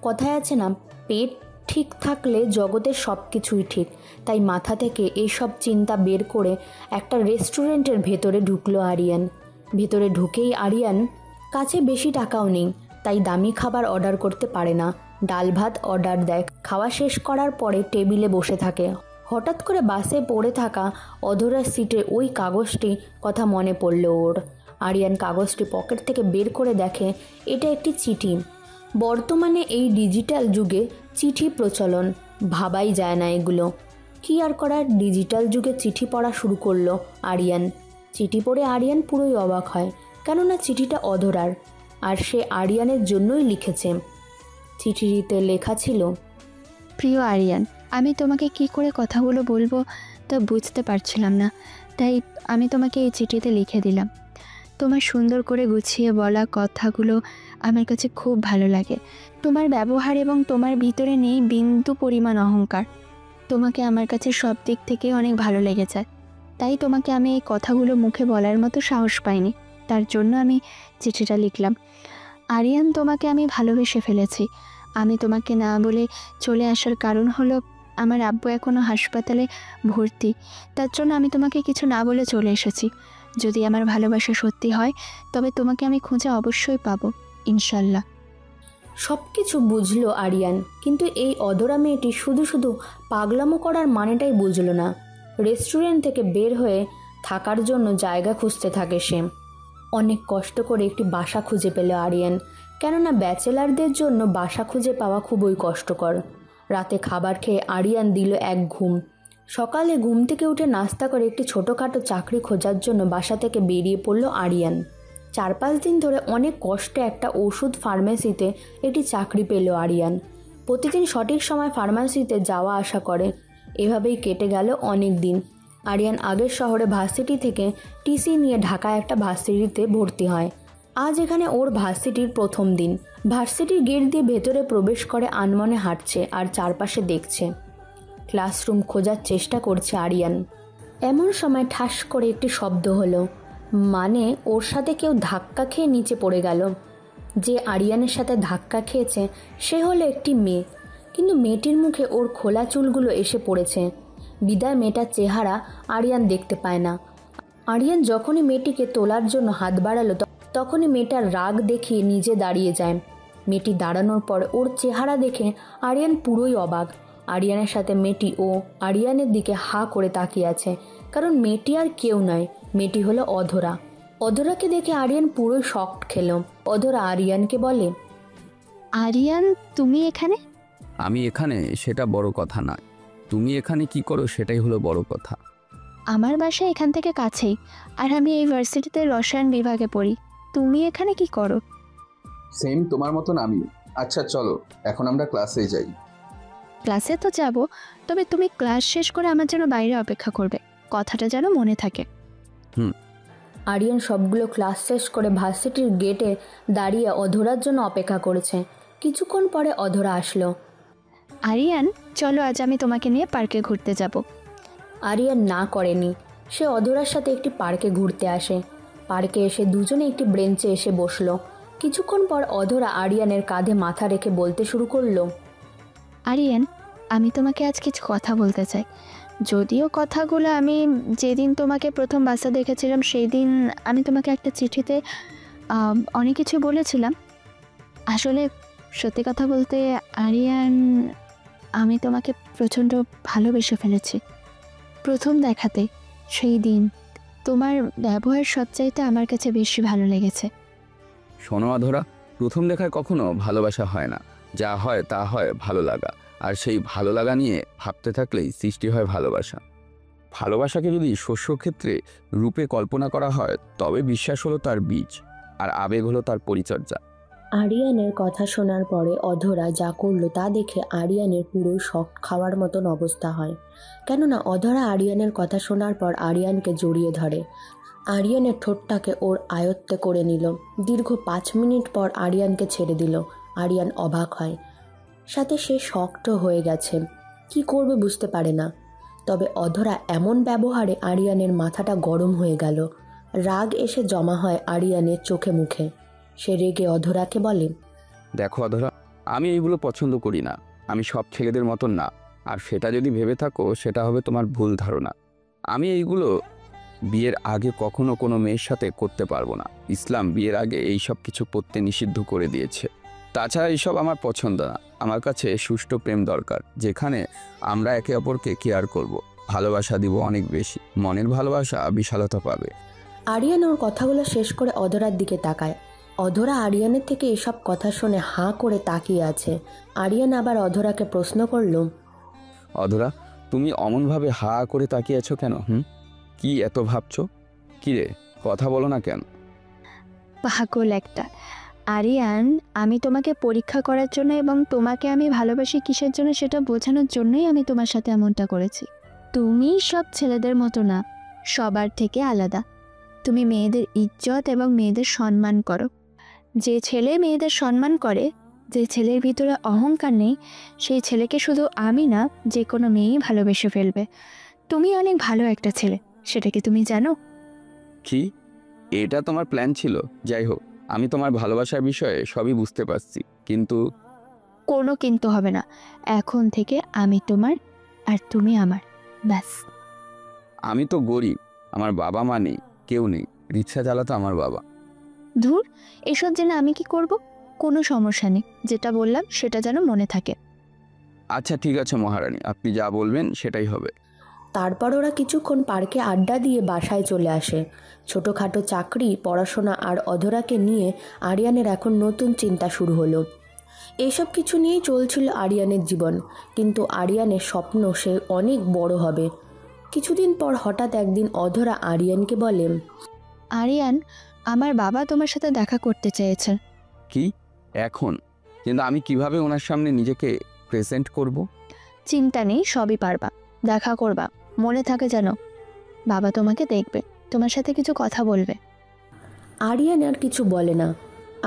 কথায় আছে না, পেট ঠিক থাকলে জগতের সব কিছুই ঠিক। তাই মাথা থেকে এইসব চিন্তা বের করে একটা রেস্টুরেন্টের ভেতরে ঢুকলো আরিয়ান। ভেতরে ঢুকেই আরিয়ান কাছে বেশি টাকাও নেই, তাই দামি খাবার অর্ডার করতে পারে না। ডাল ভাত অর্ডার দেয়। খাওয়া শেষ করার পরে টেবিলে বসে থাকে। হঠাৎ করে বাসে পড়ে থাকা অধরার সিটে ওই কাগজটি কথা মনে পড়ল ওর। আরিয়ান কাগজটি পকেট থেকে বের করে দেখে এটা একটি চিঠি। বর্তমানে এই ডিজিটাল যুগে চিঠি প্রচলন, ভাবাই যায় না এগুলো। কি আর করার, ডিজিটাল যুগে চিঠি পড়া শুরু করলো আরিয়ান। চিঠি পড়ে আরিয়ান পুরোই অবাক হয়, কেননা চিঠিটা অধরার, আর সে আরিয়ানের জন্যই লিখেছে। চিঠিতে লেখা ছিল, প্রিয় আরিয়ান, আমি তোমাকে কি করে কথাগুলো বলবো তা বুঝতে পারছিলাম না, তাই আমি তোমাকে এই চিঠিতে লিখে দিলাম। তোমার সুন্দর করে গুছিয়ে বলা কথাগুলো আমার কাছে খুব ভালো লাগে। তোমার ব্যবহার এবং তোমার ভিতরে নেই বিন্দু পরিমাণ অহংকার। তোমাকে আমার কাছে সব দিক থেকে অনেক ভালো লেগেছে, তাই তোমাকে আমি এই কথাগুলো মুখে বলার মতো সাহস পাইনি, তার জন্য আমি চিঠিটা লিখলাম। আরিয়ান, তোমাকে আমি ভালোবেসে ফেলেছি। আমি তোমাকে না বলে চলে আসার কারণ হলো আমার আব্বু এখনও হাসপাতালে ভর্তি, তার জন্য আমি তোমাকে কিছু না বলে চলে এসেছি। যদি আমার ভালোবাসা সত্যি হয় তবে তোমাকে আমি খুঁজে অবশ্যই পাবো, ইনশাল্লাহ। সব কিছু বুঝলো আরিয়ান, কিন্তু এই অধরা মেয়েটি শুধু শুধু পাগলামো করার মানেটাই বুঝলো না। রেস্টুরেন্ট থেকে বের হয়ে থাকার জন্য জায়গা খুঁজতে থাকে সে। অনেক কষ্ট করে একটি বাসা খুঁজে পেল আরিয়ান, কেননা ব্যাচেলারদের জন্য বাসা খুঁজে পাওয়া খুবই কষ্টকর। রাতে খাবার খেয়ে আরিয়ান দিল এক ঘুম। সকালে ঘুম থেকে উঠে নাস্তা করে একটি ছোটোখাটো চাকরি খোঁজার জন্য বাসা থেকে বেরিয়ে পড়ল আরিয়ান। 4-5 দিন ধরে অনেক কষ্টে একটা ওষুধ ফার্মেসিতে একটি চাকরি পেল আরিয়ান। প্রতিদিন সঠিক সময় ফার্মেসিতে যাওয়া আসা করে। এভাবেই কেটে গেল অনেক দিন। আরিয়ান আগের শহরে ভার্সিটি থেকে টিসি নিয়ে ঢাকায় একটা ভার্সিটিতে ভর্তি হয়। আজ এখানে ওর ভার্সিটির প্রথম দিন। ভার্সিটির গেট দিয়ে ভেতরে প্রবেশ করে আনমনে হাঁটছে আর চারপাশে দেখছে। ক্লাসরুম খোঁজার চেষ্টা করছে আরিয়ান। এমন সময় ঠাস করে একটি শব্দ হলো, মানে ওর সাথে কেউ ধাক্কা খেয়ে নিচে পড়ে গেল। যে আরিয়ানের সাথে ধাক্কা খেয়েছে সে হলো একটি মেয়ে, কিন্তু মেয়েটির মুখে ওর খোলা চুলগুলো এসে পড়েছে। বিদায় মেয়েটার চেহারা আরিয়ান দেখতে পায় না। আরিয়ান যখনই মেয়েটিকে তোলার জন্য হাত বাড়ালো তখনই মেয়েটার রাগ দেখিয়ে নিজে দাঁড়িয়ে যায়। মেয়েটি দাঁড়ানোর পর ওর চেহারা দেখে আরিয়ান পুরোই অবাক। আরিয়ানের সাথে মেয়েটি ও আরিয়ানের দিকে হা করে তাকিয়ে আছে, কারণ মেয়েটি আর কেউ নয়, মেয়েটি হলো অধরা। অধরাকে দেখে আরিয়ান পুরোই শকড খেল। অধরা আরিয়ানকে বলে, আরিয়ান, তুমি এখানে? আমি এখানে সেটা বড় কথা নয়, তুমি এখানে কি করো সেটাই হলো বড় কথা। আমার বাসা এখান থেকে কাছেই, আর আমি এই ভার্সিটিতে রসায়ন বিভাগে পড়ি। তুমি এখানে কি করো? সেম তোমার মতন আমি। আচ্ছা চলো এখন আমরা ক্লাসে যাই। ক্লাসে তো যাব, তবে তুমি ক্লাস শেষ করে আমার জন্য বাইরে অপেক্ষা করবে, কথাটা যেন মনে থাকে। আরিয়ান সবগুলো ক্লাস শেষ করে ভার্সিটির গেটে দাঁড়িয়ে অধরার জন্য অপেক্ষা করেছে। কিছুক্ষণ পরে অধরা আসলো। আরিয়ান, চলো আজ আমি তোমাকে নিয়ে পার্কে ঘুরতে যাব। আরিয়ান না করেনি। সে অধরার সাথে একটি পার্কে ঘুরতে আসে। পার্কে এসে দুজনে একটি বেঞ্চে এসে বসলো। কিছুক্ষণ পর অধরা আরিয়ানের কাঁধে মাথা রেখে বলতে শুরু করলো, আরিয়ান, আমি তোমাকে আজ কিছু কথা বলতে চাই। যদিও কথাগুলো আমি যেদিন তোমাকে প্রথম বাসা দেখেছিলাম সেই দিন আমি তোমাকে একটা চিঠিতে অনেক কিছু বলেছিলাম। আসলে সত্যি কথা বলতে আরিয়ান, আমি তোমাকে প্রচণ্ড ভালোবেসে ফেলেছি। প্রথম দেখাতে সেই দিন তোমার ব্যবহার সবচাইতে আমার কাছে বেশি ভালো লেগেছে। শোনো অধরা, প্রথম দেখায় কখনো ভালোবাসা হয় না, যা হয় তা হয় ভালো লাগা, আর সেই ভালো লাগা নিয়ে ভাবতে থাকলেই সৃষ্টি হয় ভালোবাসা। ভালোবাসাকে যদি শস্যক্ষেত্রে রূপে কল্পনা করা হয় তবে বিশ্বাস হলো তার বীজ, আর আবেগ হলো তার পরিচর্যা। আরিয়ানের কথা শোনার পরে অধরা যা করলো তা দেখে আরিয়ানের পুরো শক খাওয়ার মতন অবস্থা হয়। কেননা অধরা আরিয়ানের কথা শোনার পর আরিয়ানকে জড়িয়ে ধরে। আরিয়ানের ঠোঁটটাকে ওর আয়ত্তে করে নিল। দীর্ঘ 5 মিনিট পর আরিয়ানকে ছেড়ে দিল। আরিয়ান অবাক হয়, সাথে সে শক্ত হয়ে গেছে, কি করবে বুঝতে পারে না। তবে অধরা এমন ব্যবহারে আরিয়ানের মাথাটা গরম হয়ে গেল। রাগ এসে জমা হয় আরিয়ানের চোখে মুখে। সে রেগে অধরাকে বলে, দেখো অধরা, আমি এইগুলো পছন্দ করি না। আমি সব ছেলেদের মতন না, আর সেটা যদি ভেবে থাকো সেটা হবে তোমার ভুল ধারণা। আমি এইগুলো বিয়ের আগে কখনো কোনো মেয়ের সাথে করতে পারবো না। ইসলাম বিয়ের আগে এই সব কিছু করতে নিষিদ্ধ করে দিয়েছে। তাছাড়া এইসব আমার পছন্দ না। আমার কাছে সুষ্ঠু প্রেম দরকার, যেখানে আমরা একে অপরকে কেয়ার করব, ভালোবাসা দিব অনেক বেশি। মনের ভালোবাসা বিশালতা পাবে। আরিয়ান ওর কথাগুলো শেষ করে অধরার দিকে তাকায়। অধরা আরিয়ানের থেকে এসব কথা শুনে হাঁ করে তাকিয়ে আছে। আরিয়ান আবার অধরাকে প্রশ্ন করল, অধরা, তুমি অমনভাবে হা করে তাকিয়ে আছো কেন? কি এত ভাবছো? কি রে, কথা বলো না কেন? পাগল একটা। আরিয়ান, আমি তোমাকে পরীক্ষা করার জন্য এবং তোমাকে আমি ভালোবাসি কিসের জন্য সেটা বোঝানোর জন্যই আমি তোমার সাথে এমনটা করেছি। তুমি সব ছেলেদের মতো না, সবার থেকে আলাদা। তুমি মেয়েদের ইজ্জত এবং মেয়েদের সম্মান করো। যে ছেলে মেয়েদের সম্মান করে, যে ছেলের ভিতরে অহংকার নেই, সেই ছেলেকে শুধু আমি না, যে কোনো মেয়েই ভালোবেসে ফেলবে। তুমি অনেক ভালো একটা ছেলে, সেটা কি তুমি জানো? কি এটা তোমার প্ল্যান ছিল? যাই হোক, আমি তোমার ভালোবাসার বিষয়ে সবই বুঝতে পারছি, কিন্তু কোনো কিন্তু হবে না। এখন থেকে আমি তোমার আর তুমি আমার, ব্যাস। আমি তো গরিব, আমার বাবা মা নেই, কেউ নেই। রিক্সা চালাতো আমার বাবা। ধুর, এসব জেনে আমি কি করব? কোনো সমস্যা নেই, যেটা বললাম সেটা যেন মনে থাকে। আচ্ছা ঠিক আছে মহারানী, আপনি যা বলবেন সেটাই হবে। তারপর ওরা কিছুক্ষণ পার্কে আড্ডা দিয়ে বাসায় চলে আসে। ছোটোখাটো চাকরি, পড়াশোনা আর অধরাকে নিয়ে আরিয়ানের এখন নতুন চিন্তা শুরু হলো। এইসব কিছু নিয়েই চলছিল আরিয়ানের জীবন, কিন্তু আরিয়ানের স্বপ্ন সে অনেক বড় হবে। কিছুদিন পর হঠাৎ একদিন অধরা আরিয়ানকে বলে, আরিয়ান, আমার বাবা তোমার সাথে দেখা করতে চেয়েছে। কি এখন? কিন্তু আমি কিভাবে ওনার সামনে নিজেকে প্রেজেন্ট করব? চিন্তা নেই, সবই পারবা, দেখা করবা। মনে থাকে যেন, বাবা তোমাকে দেখবে, তোমার সাথে কিছু কথা বলবে। আরিয়ান আর কিছু বলে না।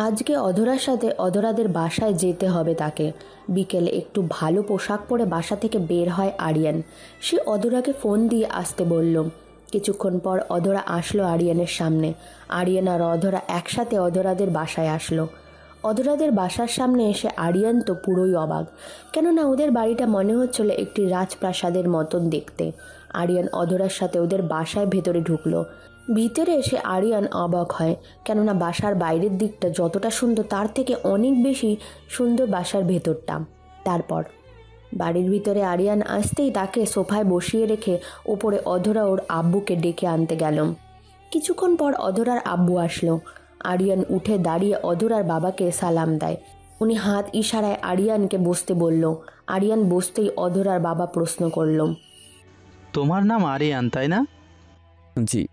আজকে অধরার সাথে অধরাদের বাসায় যেতে হবে তাকে। বিকেলে একটু ভালো পোশাক পরে বাসা থেকে বের হয় আরিয়ান। সে অধরাকে ফোন দিয়ে আসতে বলল। কিছুক্ষণ পর অধরা আসলো আরিয়ানের সামনে। আরিয়ান আর অধরা একসাথে অধরাদের বাসায় আসলো। অধরাদের বাসার সামনে এসে আরিয়ান তো পুরোই অবাক, কেননা ওদের বাড়িটা মনে হচ্ছিল একটি রাজপ্রাসাদের মতন দেখতে। আরিয়ান অধরার সাথে ওদের বাসায় ভেতরে ঢুকলো। ভিতরে এসে আরিয়ান অবাক হয়, কেননা বাসার বাইরের দিকটা যতটা সুন্দর তার থেকে অনেক বেশি সুন্দর বাসার ভেতরটা। তারপর বাড়ির ভিতরে আরিয়ান আসতেই তাকে সোফায় বসিয়ে রেখে ওপরে অধরা ওর আব্বুকে ডেকে আনতে গেল। কিছুক্ষণ পর অধরার আব্বু আসলো। আরিয়ান উঠে দাঁড়িয়ে অধরার বাবাকে সালাম দেয়। উনি হাত ইশারায় আরিয়ানকে বসতে বলল। আরিয়ান বসতেই অধরার বাবা প্রশ্ন করল, তোমার নাম আরিয়ান তাই না? জি।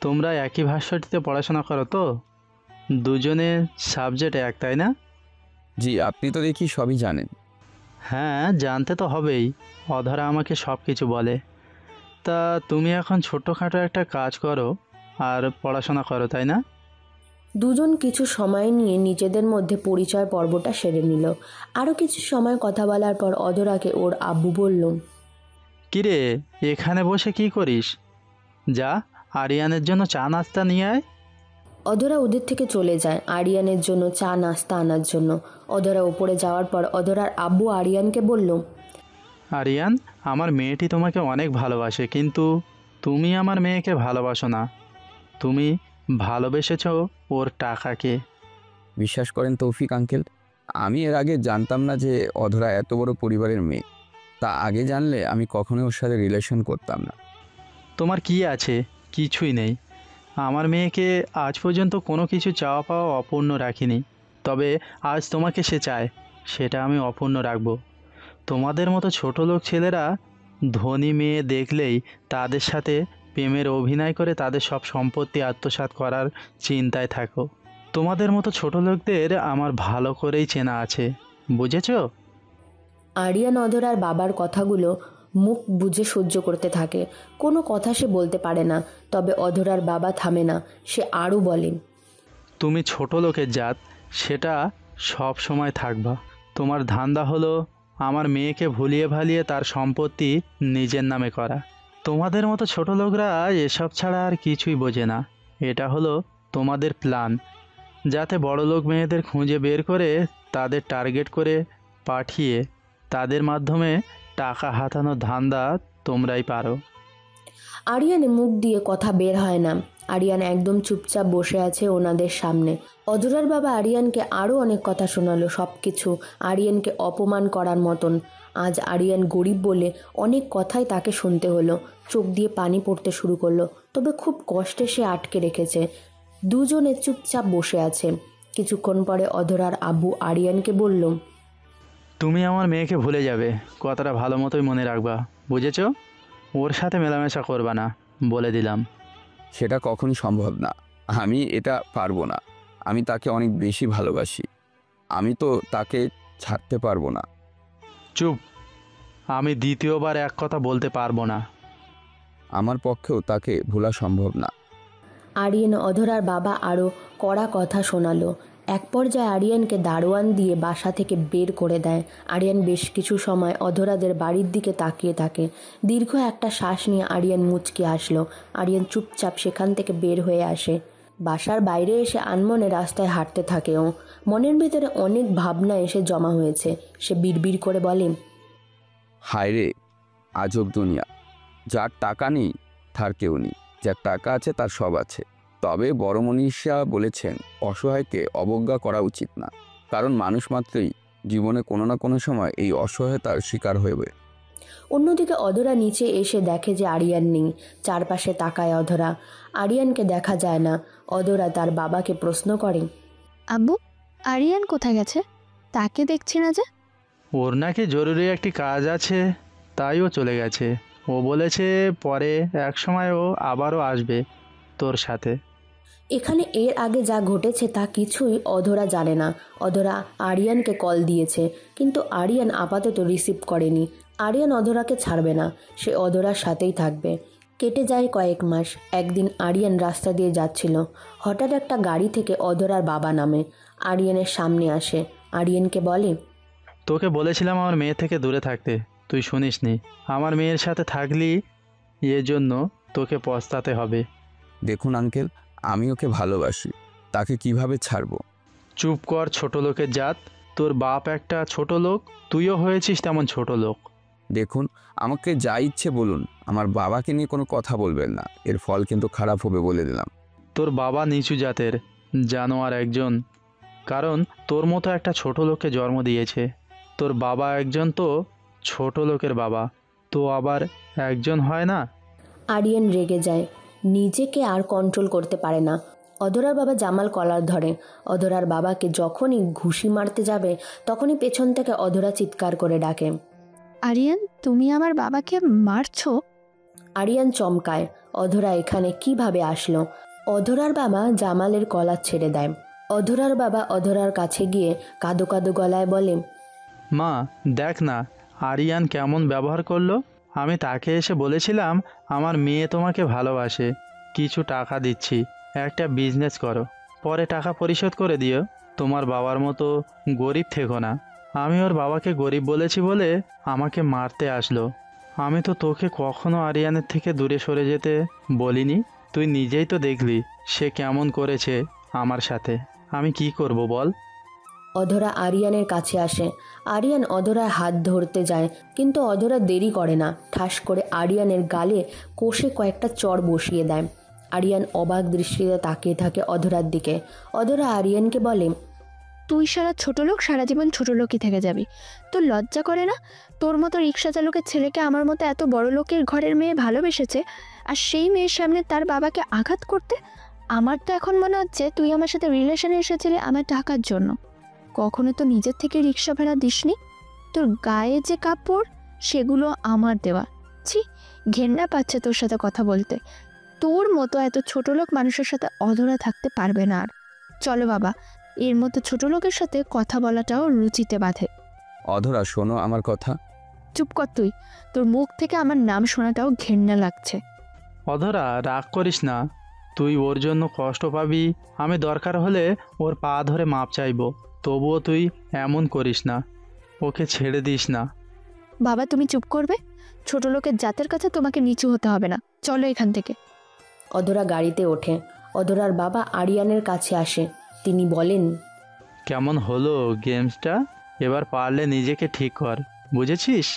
তোমরা একই ভার্সিটিতে পড়াশোনা করো তো? দুজনে সাবজেক্ট এক তাই না? জি, আপনি তো দেখি সবই জানেন। হ্যাঁ, জানতে তো হবেই, অধরা আমাকে সব কিছু বলে। তা তুমি এখন ছোটোখাটো একটা কাজ করো আর পড়াশোনা করো তাই না? দুজন কিছু সময় নিয়ে নিজেদের মধ্যে পরিচয় পর্বটা সেরে নিল। আরও কিছু সময় কথা বলার পর অধরাকে ওর আব্বু বলল, কিরে, এখানে বসে কি করিস? যা, আরিয়ানের জন্য চা নাস্তা নিয়ে আয়। অধরা ওদের থেকে চলে যায় আরিয়ানের জন্য চা নাস্তা আনার জন্য। অধরা ওপরে যাওয়ার পর অধরার আব্বু আরিয়ানকে বলল, আরিয়ান, আমার মেয়েটি তোমাকে অনেক ভালোবাসে, কিন্তু তুমি আমার মেয়েকে ভালোবাসো না। তুমি ভালোবেসেছ ওর টাকাকে। বিশ্বাস করেন তৌফিক আঙ্কেল, আমি এর আগে জানতাম না যে অধরা এত বড় পরিবারের মেয়ে। তা আগে জানলে আমি কখনোই ওর সাথে রিলেশন করতাম না। তোমার কি আছে? কিছুই নেই। আমার মেয়েকে আজ পর্যন্ত কোনো কিছু চাওয়া পাওয়া অপূর্ণ রাখিনি, তবে আজ তোমাকে সে চায়, সেটা আমি অপূর্ণ রাখব। তোমাদের মতো ছোট লোক ছেলেরা ধনী মেয়ে দেখলেই তাদের সাথে প্রেমের অভিনয় করে তাদের সব সম্পত্তি আত্মসাৎ করার চিন্তায় থাকো। তোমাদের মতো ছোট লোকদের আমার ভালো করেই চেনা আছে, বুঝেছ? আরিয়ান অধরার বাবার কথাগুলো মুখ বুজে সহ্য করতে থাকে। কোনো কথা সে বলতে পারে না। তবে অধরার বাবা থামে না। সে আরও বলেন, তুমি ছোট লোকের জাত, সেটা সব সময় থাকবা। তোমার ধান্দা হলো আমার মেয়েকে ভুলিয়ে ভালিয়ে তার সম্পত্তি নিজের নামে করা। তোমাদের মতো ছোট লোকরা এসব ছাড়া আর কিছুই বোঝে না। এটা হলো তোমাদের প্ল্যান, যাতে বড়লোক মেয়েদের খুঁজে বের করে তাদের টার্গেট করে পাঠিয়ে তাদের মাধ্যমে টাকা হাতানোর ধান্দা তোমরাই পারো। আরিয়ানের মুখ দিয়ে কথা বের হয় না। আরিয়ান একদম চুপচাপ বসে আছে ওনাদের সামনে। অধরার বাবা আরিয়ানকে আরও অনেক কথা শোনালো, সব কিছু আরিয়ানকে অপমান করার মতন। আজ আরিয়ান গরিব বলে অনেক কথাই তাকে শুনতে হলো। চোখ দিয়ে পানি পড়তে শুরু করলো, তবে খুব কষ্টে সে আটকে রেখেছে। দুজনে চুপচাপ বসে আছে। কিছুক্ষণ পরে অধরার আব্বু আরিয়ানকে বলল, তুমি আমার মেয়েকে ভুলে যাবে, কথাটা ভালো মতোই মনে রাখবা, বুঝেছ? ওর সাথে মেলামেশা করবা না, বলে দিলাম। সেটা কখনই সম্ভব না। আমি এটা পারবো না। আমি তাকে অনেক বেশি ভালোবাসি। আমি তো তাকে ছাড়তে পারবো না। চুপ, আমি দ্বিতীয়বার এক কথা বলতে পারবো না। আমার পক্ষেও তাকে ভোলা সম্ভব না। আরিয়ান অধরার বাবা আরও কড়া কথা শোনালো। এক পর্যায়ে আরিয়ানকে দারোয়ান দিয়ে বাসা থেকে বের করে দেয়। আরিয়ান বেশ কিছু সময় অধরাদের বাড়ির দিকে তাকিয়ে থাকে। দীর্ঘ একটা শ্বাস নিয়ে আরিয়ান মুচকি আসলো। আরিয়ান চুপচাপ সেখান থেকে বের হয়ে আসে। বাসার বাইরে এসে আনমনে রাস্তায় হাঁটতে থাকে। ও মনের ভেতরে অনেক ভাবনা এসে জমা হয়েছে। সে বিড়বিড় করে বলে, হায় রে, আজব দুনিয়া। যার টাকা নেই তার কেউ নেই, যার টাকা আছে তার সব আছে। তবে বড় মনীষা বলেছেন, অসহায়কে অবজ্ঞা করা উচিত না, কারণ মানুষ মাত্রই জীবনে কোনো না কোনো সময় এই অসহায়তার শিকার হয়ে। অন্যদিকে অধরা নিচে এসে দেখে যে আরিয়ান নেই। চারপাশে তাকায় অধরা, আরিয়ানকে দেখা যায় না। অধরা তার বাবাকে প্রশ্ন করে, আব্বু, আরিয়ান কোথায় গেছে? তাকে দেখছি না যে। ওর নাকি জরুরি একটি কাজ আছে, তাই ও চলে গেছে। ও বলেছে পরে এক সময় ও আবারও আসবে তোর সাথে। এখানে এর আগে যা ঘটেছে তা কিছুই অধরা জানে না। অধরা আরিয়ানকে কল দিয়েছে, কিন্তু আরিয়ান আপাতত রিসিভ করেনি। আরিয়ান অধরাকে ছাড়বে না, সে অধরার সাথেই থাকবে। কেটে যায় কয়েক মাস। একদিন আরিয়ান রাস্তা দিয়ে যাচ্ছিল। হঠাৎ একটা গাড়ি থেকে অধরার বাবা নামে। আরিয়ানের সামনে আসে। আরিয়ানকে বলে, তোকে বলেছিলাম আমার মেয়ে থেকে দূরে থাকতে, তুই শুনিসনি। আমার মেয়ের সাথে থাকলি, এজন্য তোকে পস্তাতে হবে। দেখুন আঙ্কেল, আমি ওকে ভালোবাসি, তাকে কিভাবে ছাড়বো? চুপ কর ছোট লোকের জাত। তোর বাপ একটা ছোট লোক, তুইও হয়েছিস তেমন ছোট লোক। দেখুন, আমাকে যা ইচ্ছে বলুন, আমার বাবাকে নিয়ে কোনো কথা বলবেন না, এর ফল কিন্তু খারাপ হবে বলে দিলাম। তোর বাবা নিচু জাতের জানোয়ার একজন, কারণ তোর মতো একটা ছোট লোককে জন্ম দিয়েছে। তোর বাবা একজন তো ছোট লোকের বাবা, তো আবার একজন হয় না। আরিয়ান রেগে যায়, নিজেকে আর কন্ট্রোল করতে পারে না। অধরার বাবা জামাল কলার ধরে। অধরার বাবাকে যখনই ঘুষি মারতে যাবে, তখনই পেছন থেকে অধরা চিৎকার করে ডাকে, আরিয়ান, তুমি আমার বাবাকে মারছো? আরিয়ান চমকায়, অধরা এখানে কিভাবে আসলো? অধরার বাবা জামালের কলার ছেড়ে দেয়। অধরার বাবা অধরার কাছে গিয়ে কাঁদো কাঁদো গলায় বলে, মা দেখ না আরিয়ান কেমন ব্যবহার করলো। আমি তাকে এসে বলেছিলাম আমার মেয়ে তোমাকে ভালোবাসে, কিছু টাকা দিচ্ছি, একটা বিজনেস করো, পরে টাকা পরিশোধ করে দিও। তোমার বাবার মতো গরিব থেকো না। আমি ওর বাবাকে গরিব বলেছি বলে আমাকে মারতে আসলো। আমি তো তোকে কখনো আরিয়ানের থেকে দূরে সরে যেতে বলিনি। তুই নিজেই তো দেখলি সে কেমন করেছে আমার সাথে। আমি কি করব বল? অধরা আরিয়ানের কাছে আসে। আরিয়ান অধরার হাত ধরতে যায়, কিন্তু অধরা দেরি করে না। ঠাস করে আরিয়ানের গালে কষে কয়েকটা চড় বসিয়ে দেয়। আরিয়ান অবাক দৃষ্টিতে তাকিয়ে থাকে অধরার দিকে। অধরা আরিয়ানকে বলে, তুই ছোট লোক, সারা জীবন ছোট লোকই থেকে যাবি। তোর লজ্জা করে না? তোর মতো রিক্সা চালকের ছেলেকে আমার মতো এত বড় লোকের ঘরের মেয়ে ভালোবেসেছে, আর সেই মেয়ের সামনে তার বাবাকে আঘাত করতে? আমার তো এখন মনে হচ্ছে তুই আমার সাথে রিলেশনে এসেছিলি আমার টাকার জন্য। কখনো তো নিজের থেকে রিক্সা ভাড়া দিসনি। তোর গায়ে যে কাপড়, সেগুলো আমার দেওয়া। ছি, ঘেন্না পাচ্ছে তোর সাথে কথা বলতে। তোর মতো এত ছোট লোক মানুষের সাথে অধরা থাকতে পারবে না। আর চলো বাবা, এর মতো ছোট লোকের সাথে কথা বলাটাও রুচিতে বাঁধে। অধরা, শোনো আমার কথা। চুপ কর তুই, তোর মুখ থেকে আমার নাম শোনাটাও ঘেন্না লাগছে। অধরা রাগ করিস না, তুই ওর জন্য কষ্ট পাবি। আমি দরকার হলে ওর পা ধরে মাপ চাইব, তবুও তুই এমন করিস না, ওকে ছেড়ে দিস না। বাবা তুমি চুপ করবে? ছোট লোকের জাতের কাছে তোমাকে নিচু হতে হবে না, চলো এখান থেকে। অধরা গাড়িতে ওঠে। অধরার বাবা আরিয়ানের কাছে আসে। তিনি বলেন, কেমন হলো গেমসটা? এবার পারলে নিজেকে ঠিক কর, বুঝেছিস?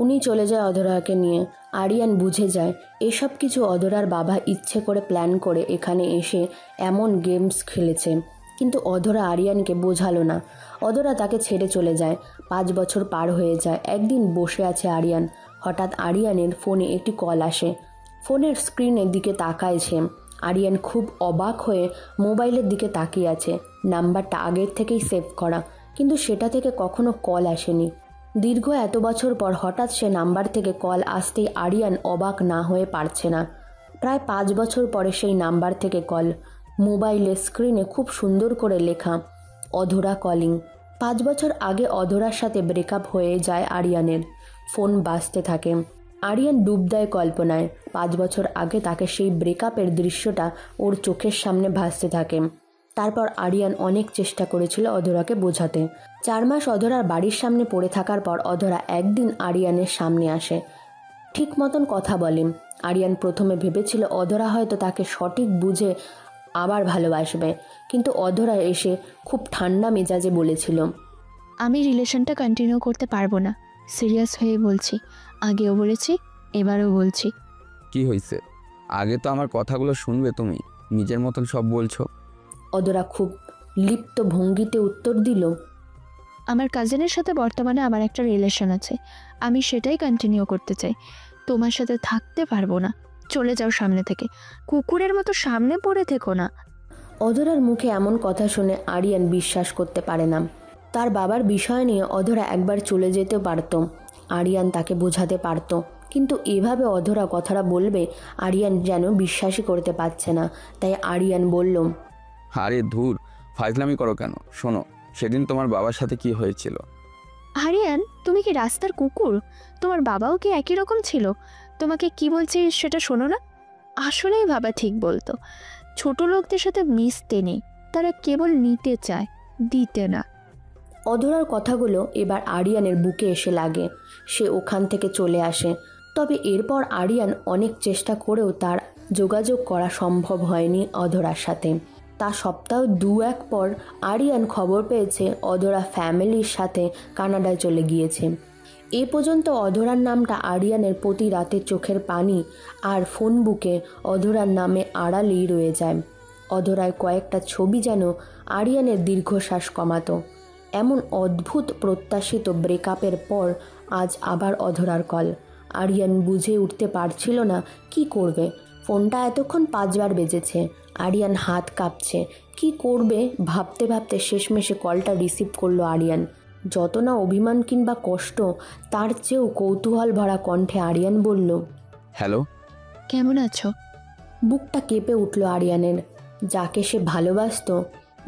উনি চলে যায় অধরাকে নিয়ে। আরিয়ান বুঝে যায় এসব কিছু অধরার বাবা ইচ্ছে করে প্ল্যান করে এখানে এসে এমন গেমস খেলেছে, কিন্তু অধরা আরিয়ানকে বোঝালো না। অধরা তাকে ছেড়ে চলে যায়। 5 বছর পার হয়ে যায়। একদিন বসে আছে আরিয়ান। হঠাৎ আরিয়ানের ফোনে একটি কল আসে। ফোনের স্ক্রিনের দিকে তাকায় সে। আরিয়ান খুব অবাক হয়ে মোবাইলের দিকে তাকিয়ে আছে। নাম্বারটা আগের থেকেই সেভ করা, কিন্তু সেটা থেকে কখনো কল আসেনি। দীর্ঘ এত বছর পর হঠাৎ সে নাম্বার থেকে কল আসতেই আরিয়ান অবাক না হয়ে পারছে না। প্রায় 5 বছর পরে সেই নাম্বার থেকে কল। মোবাইলের স্ক্রিনে খুব সুন্দর করে লেখা, অধরা কলিং। 5 বছর আগে অধরার সাথে ব্রেকআপ হয়ে যায় আরিয়ানের। ফোন বাজতে থাকে। আরিয়ান ডুব দেয় কল্পনায়। 5 বছর আগে তাকে সেই ব্রেকআপের দৃশ্যটা ওর চোখের সামনে ভাসতে থাকে। তারপর আরিয়ান অনেক চেষ্টা করেছিল অধরাকে বোঝাতে। 4 মাস অধরার বাড়ির সামনে পড়ে থাকার পর অধরা একদিন আরিয়ানের সামনে আসে, ঠিক মতন কথা বলে। আরিয়ান প্রথমে ভেবেছিল অধরা হয়তো তাকে সঠিক বুঝে আবার ভালোবাসবে, কিন্তু অধরা এসে খুব ঠান্ডা মেজাজে বলেছিল, আমি রিলেশনটা কন্টিনিউ করতে পারবো না, সিরিয়াস হয়ে বলছি। আগেও বলেছি, এবারও বলছি। কি হয়েছে? আগে তো আমার কথাগুলো শুনবে, তুমি নিজের মতন সব বলছো। অধরা খুব লিপ্ত ভঙ্গিতে উত্তর দিল, আমার কাজিনের সাথে বর্তমানে আমার একটা রিলেশন আছে, আমি সেটাই কন্টিনিউ করতে চাই। তোমার সাথে থাকতে পারবো না, চলে যাও সামনে থেকে, কুকুরের মতো সামনে পড়ে থেকো না। অধরার মুখে এমন কথা শুনে আরিয়ান বিশ্বাস করতে পারে না। তার বাবার বিষয় নিয়ে অধরা একবার চলে যেতে পারত, আরিয়ান তাকে বোঝাতে পারত, কিন্তু এভাবে অধরা কথাটা বলবে আরিয়ান যেন বিশ্বাসই করতে পারছে না। তাই আরিয়ান বলল, আরে ধুর, ফাজলামি করো কেন? শোনো, সেদিন তোমার বাবার সাথে কি হয়েছিল। আরিয়ান, তুমি কি রাস্তার কুকুর? তোমার বাবাও কি একই রকম ছিল? তোমাকে কি বলছি সেটা শোনো না। আসলেই বাবা ঠিক বলতো, ছোট লোকদের সাথে মিশতে নেই, তারা কেবল নিতে চায়, দিতে না। অধরার কথাগুলো এবার আরিয়ানের বুকে এসে লাগে। সে ওখান থেকে চলে আসে। তবে এরপর আরিয়ান অনেক চেষ্টা করেও তার যোগাযোগ করা সম্ভব হয়নি অধরার সাথে। তা সপ্তাহ 2-1 পর আরিয়ান খবর পেয়েছে অধরা ফ্যামিলির সাথে কানাডায় চলে গিয়েছে। এ পর্যন্ত অধরার নামটা আরিয়ানের প্রতি রাতে চোখের পানি আর ফোন বুকে অধরার নামে আড়ালেই রয়ে যায়। অধরায় কয়েকটা ছবি যেন আরিয়ানের দীর্ঘশ্বাস কমাতো। এমন অদ্ভুত প্রত্যাশিত ব্রেকআপের পর আজ আবার অধরার কল। আরিয়ান বুঝে উঠতে পারছিল না কি করবে। ফোনটা এতক্ষণ 5 বার বেজেছে। আরিয়ান হাত কাঁপছে, কি করবে ভাবতে ভাবতে শেষমেশে কলটা রিসিভ করলো আরিয়ান। যত না অভিমান কিংবা কষ্ট, তার চেয়েও কৌতূহল ভরা কণ্ঠে আরিয়ান বলল, হ্যালো। কেমন আছো? বুকটা কেঁপে উঠল আরিয়ানের। যাকে সে ভালোবাসতো,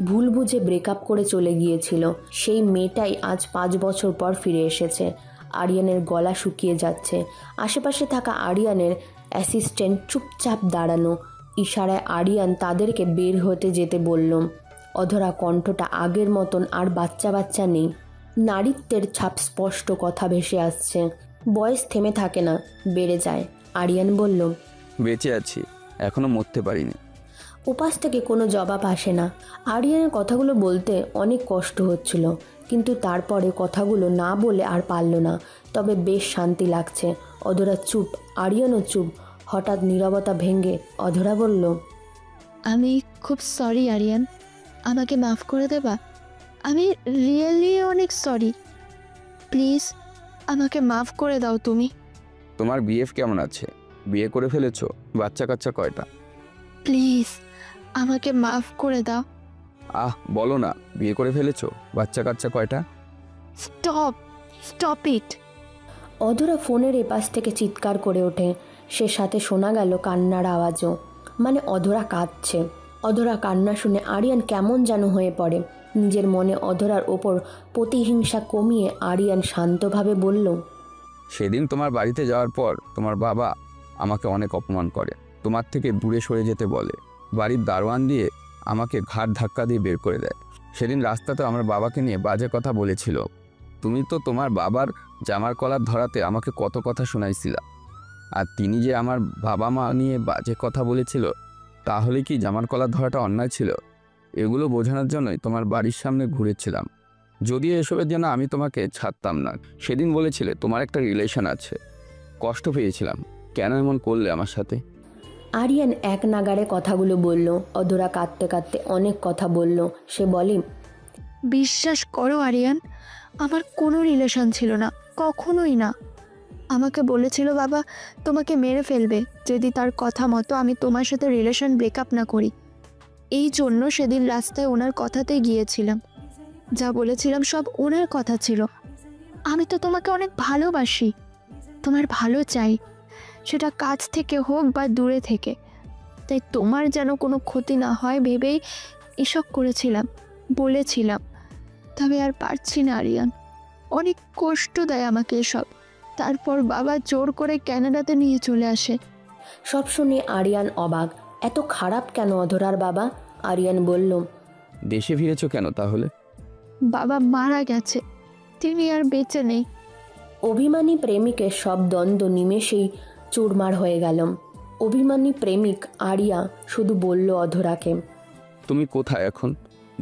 ভুল বুঝে ব্রেকআপ করে চলে গিয়েছিল, সেই মেয়েটাই আজ 5 বছর পর ফিরে এসেছে। আরিয়ানের গলা শুকিয়ে যাচ্ছে। আশেপাশে থাকা আরিয়ানের অ্যাসিস্ট্যান্ট চুপচাপ দাঁড়ানো। ইশারায় আরিয়ান তাদেরকে বের হতে যেতে বলল। অধরা কণ্ঠটা আগের মতন আর বাচ্চা বাচ্চা নেই, নারীত্বের ছাপ স্পষ্ট কথা ভেসে আসছে। বয়স থেমে থাকে না, বেড়ে যায়। আরিয়ান বলল, বেঁচে আছি, এখনো মরতে পারিনি। উপাস থেকে কোনো জবাব আসে না। আরিয়ানের কথাগুলো বলতে অনেক কষ্ট হচ্ছিল, কিন্তু তারপরে কথাগুলো না বলে আর পারল না। তবে বেশ শান্তি লাগছে। অধরা চুপ, আরিয়ানও চুপ। হঠাৎ নীরবতা ভেঙে অধরা বলল, আমি খুব সরি আরিয়ান, আমাকে মাফ করে দেবা? আমি রিয়েলি অনেক সরি, প্লিজ আমাকে মাফ করে দাও তুমি। তোমার বিএফ কেমন আছে? বিয়ে করে ফেলেছো? বাচ্চা কাচ্চা কয়টা? প্লিজ আমাকে মাফ করে দাও। বলো না, বিয়ে করে ফেলেছো? বাচ্চা কাচ্চা কয়টা? Stop it. অধরা ফোনের এপাশ থেকে চিৎকার করে ওঠে। সে সাথে শোনা গেল কান্নার আওয়াজও, মানে অধরা কাঁদছে। অধরা কান্না শুনে আরিয়ান কেমন যেন হয়ে পড়ে। নিজের মনে অধরার ওপর প্রতিহিংসা কমিয়ে আরিয়ান শান্তভাবে বলল, সেদিন তোমার বাড়িতে যাওয়ার পর তোমার বাবা আমাকে অনেক অপমান করে, তোমার থেকে দূরে সরে যেতে বলে, বাড়ির দারোয়ান দিয়ে আমাকে ঘাড় ধাক্কা দিয়ে বের করে দেয়। সেদিন রাস্তাতে আমার বাবাকে নিয়ে বাজে কথা বলেছিল। তুমি তো তোমার বাবার জামার কলার ধরাতে আমাকে কত কথা শোনাইছিলা। আর তিনি যে আমার বাবা মা নিয়ে বাজে কথা বলেছিল, তাহলে কি জামার কলার ধরাটা অন্যায় ছিল? এগুলো বোঝানোর জন্যই তোমার বাড়ির সামনে ঘুরেছিলাম, যদিও এসবের জন্য আমি তোমাকে ছাড়তাম না। সেদিন বলেছিলে তোমার একটা রিলেশন আছে, কষ্ট পেয়েছিলাম। কেন এমন করলে আমার সাথে? আরিয়ান এক নাগাড়ে কথাগুলো বলল। অধরা কাঁদতে কাঁদতে অনেক কথা বলল। সে বলে, বিশ্বাস করো আরিয়ান, আমার কোনো রিলেশন ছিল না, কখনোই না। আমাকে বলেছিল বাবা তোমাকে মেরে ফেলবে যদি তার কথা মতো আমি তোমার সাথে রিলেশন ব্রেকআপ না করি। এই জন্য সেদিন রাস্তায় ওনার কথাতে গিয়েছিলাম। যা বলেছিলাম সব ওনার কথা ছিল। আমি তো তোমাকে অনেক ভালোবাসি, তোমার ভালো চাই, সেটা কাছ থেকে হোক বা দূরে থেকে। তাই তোমার যেন কোনো ক্ষতি না হয় ভেবেই এসব করেছিলাম, বলেছিলাম। তবে আর পারছি না আরিয়ান, অনেক কষ্ট দেয় আমাকে এসব। তারপর বাবা জোর করে ক্যানাডাতে নিয়ে চলে আসে। সব শুনে আরিয়ান অবাক। এত খারাপ কেন অধরার বাবা? আরিয়ান বলল, দেশে ফিরেছো কেন তাহলে? বাবা মারা গেছে, তিনি আর বেঁচে নেই। অভিমানী প্রেমিকের সব দ্বন্দ্ব নিমেষেই চুরমার হয়ে গেল। অভিমানী প্রেমিক আরিয়া শুধু বলল অধরাকে, তুমি কোথায় এখন?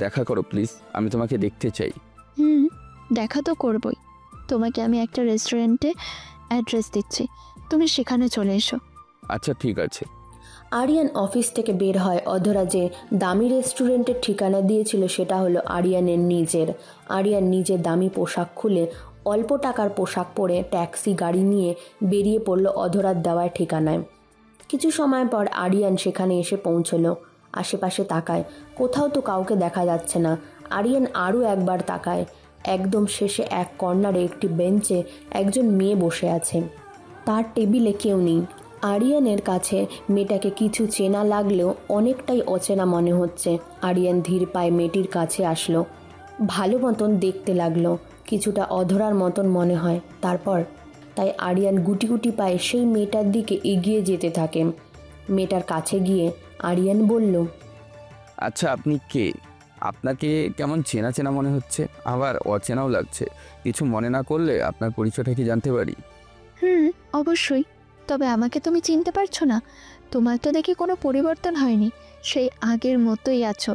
দেখা করো প্লিজ, আমি তোমাকে দেখতে চাই। দেখা তো করবই। তোমাকে আমি একটা রেস্টুরেন্টে অ্যাড্রেস দিচ্ছি, তুমি সেখানে চলে এসো। আচ্ছা ঠিক আছে। আরিয়ান অফিস থেকে বের হয়। অধরা যে দামি রেস্টুরেন্টের ঠিকানা দিয়েছিল সেটা হলো আরিয়ানের নিজের। আরিয়ান নিজের দামি পোশাক খুলে অল্প টাকার পোশাক পরে ট্যাক্সি গাড়ি নিয়ে বেরিয়ে পড়ল অধরার দেওয়ার ঠিকানায়। কিছু সময় পর আরিয়ান সেখানে এসে পৌঁছলো। আশেপাশে তাকায়, কোথাও তো কাউকে দেখা যাচ্ছে না। আরিয়ান আরও একবার তাকায়। একদম শেষে এক কর্নারে একটি বেঞ্চে একজন মেয়ে বসে আছে, তার টেবিলে কেউ নেই। আরিয়ানের কাছে মেয়েটাকে কিছু চেনা লাগলেও অনেকটাই অচেনা মনে হচ্ছে। আরিয়ান ধীর পায়ে মেয়েটির কাছে আসলো, ভালো মতন দেখতে লাগলো, কিছুটা অধরার মতন মনে হয়। তাই আরিয়ান গুটি গুটি পায়ে সেই মেয়েটার দিকে এগিয়ে যেতে থাকে। মেয়েটার কাছে গিয়ে আরিয়ান বলল, আচ্ছা আপনি কে? আপনাকে কেমন চেনা চেনা মনে হচ্ছে, আবার অচেনাও লাগছে। কিছু মনে না করলে আপনার পরিচয়টা কি জানতে পারি? অবশ্যই। তবে আমাকে তুমি চিনতে পারছো না? তোমার তো দেখি কোনো পরিবর্তন হয়নি, সেই আগের মতোই আছো।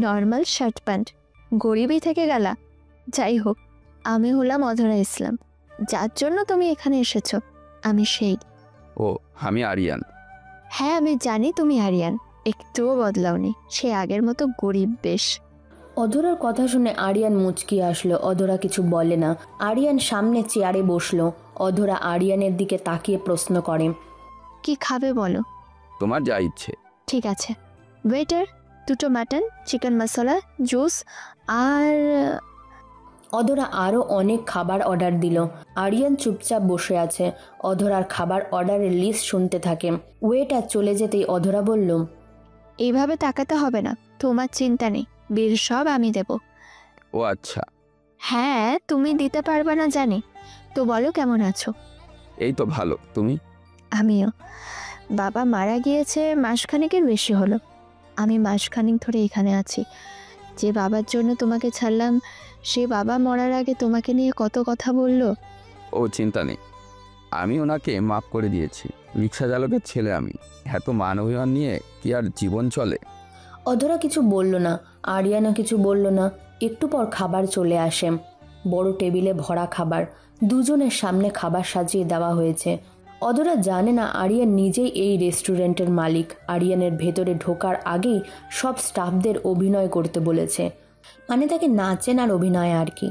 নর্মাল শার্ট প্যান্ট, গরিবই থেকে গেলা। যাই হোক, আমি হলাম অধরা ইসলাম, যার জন্য তুমি এখানে এসেছো। আমি সেই। ও, আমি আরিয়ান। হ্যাঁ আমি জানি তুমি আরিয়ান, একটুও বদলাওনি, সে আগের মতো গরিব বেশ। অধরার কথা শুনে আরিয়ান মুচকি আসলো। অধরা কিছু বলে না। আরিয়ান সামনে চেয়ারে বসলো। অধরা আরিয়ানের দিকে তাকিয়ে প্রশ্ন করে, কি খাবে বলো? তোমার যা ইচ্ছে। ঠিক আছে। ওয়েটার, 2টো মাটন, চিকেন মশলা, জুস আর। অধরা আরও অনেক খাবার অর্ডার দিল। আরিয়ান চুপচাপ বসে আছে। অধরার খাবার অর্ডারের লিস্ট শুনতে থাকে। ওয়েটার চলে যেতেই অধরা বলল, এইভাবে তাকাতে হবে না, তোমার চিন্তা নেই, বিল সব আমি দেব। ও আচ্ছা। হ্যাঁ তুমি দিতে পারবে না জানি। তো বলো কেমন আছো? এই তো ভালো, তুমি? আমিও। বাবা মারা গিয়েছে মাসখানেকের বেশি হলো। আমি মাসখানেক ধরে এখানে আছি। যে বাবার জন্য তোমাকে ছাড়লাম, সে বাবা মরার আগে তোমাকে নিয়ে কত কথা বলল। ও চিন্তা নেই, আমি ওনাকে মাফ করে দিয়েছি। রিক্সা চালকের ছেলে আমি, এত মান অভিমান নিয়ে কি আর জীবন চলে? অধরা কিছু বলল না, আরিয়ানও কিছু বলল না। একটু পর খাবার চলে আসে। বড় টেবিলে ভরা খাবার, দুজনের সামনে খাবার সাজিয়ে দেওয়া হয়েছে। অধরা জানে না আরিয়ান নিজেই এই রেস্টুরেন্টের মালিক। আরিয়ানের ভেতরে ঢোকার আগেই সব স্টাফদের অভিনয় করতে বলেছে, মানে তাকে নাচেন আর অভিনয় আর কি।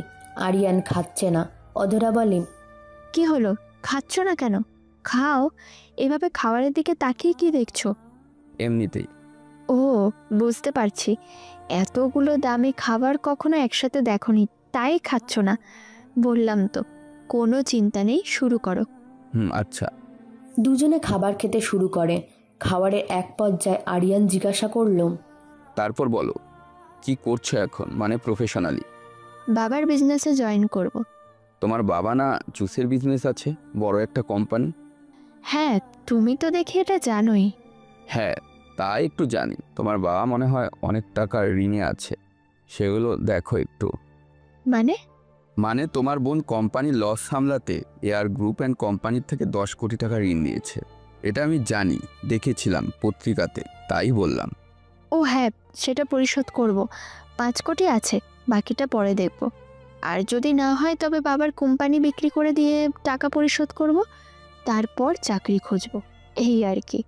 আরিয়ান খাচ্ছে না। অধরা বলে, কি হলো, খাচ্ছ না কেন? খাও। এভাবে খাবারের দিকে তাকিয়ে কি দেখছো? এমনিতেই। ও বুঝতে পারছি, এতগুলো দামি খাবার কখনো একসাথে দেখোনি, তাই খাচ্ছ না। বললাম তো, কোনো চিন্তা নেই, শুরু করো। আচ্ছা। দুজনে খাবার খেতে শুরু করে। খাবারের এক পর্যায়ে আরিয়ান জিজ্ঞাসা করল, তারপর বলো কি করছো এখন, মানে প্রফেশনালি? বাবার বিজনেসে জয়েন করব। তোমার বাবা না জুসের বিজনেস আছে, বড় একটা কোম্পানি? হ্যাঁ তুমি তো দেখি এটা জানোই। হ্যাঁ তাই একটু জানি। তোমার বাবা মনে হয় অনেক টাকার ঋণে আছে, সেগুলো দেখো একটু। মানে তোমার বোন কোম্পানির লস সামলাতে এয়ার গ্রুপ অ্যান্ড কোম্পানির থেকে 10 কোটি টাকা ঋণ নিয়েছে। এটা আমি জানি, দেখেছিলাম পত্রিকাতে, তাই বললাম। ও হ্যাঁ, সেটা পরিশোধ করব। 5 কোটি আছে, বাকিটা পরে দেখব। আর যদি না হয় তবে বাবার কোম্পানি বিক্রি করে দিয়ে টাকা পরিশোধ করব, তারপর চাকরি খুঁজব, এই আর কি।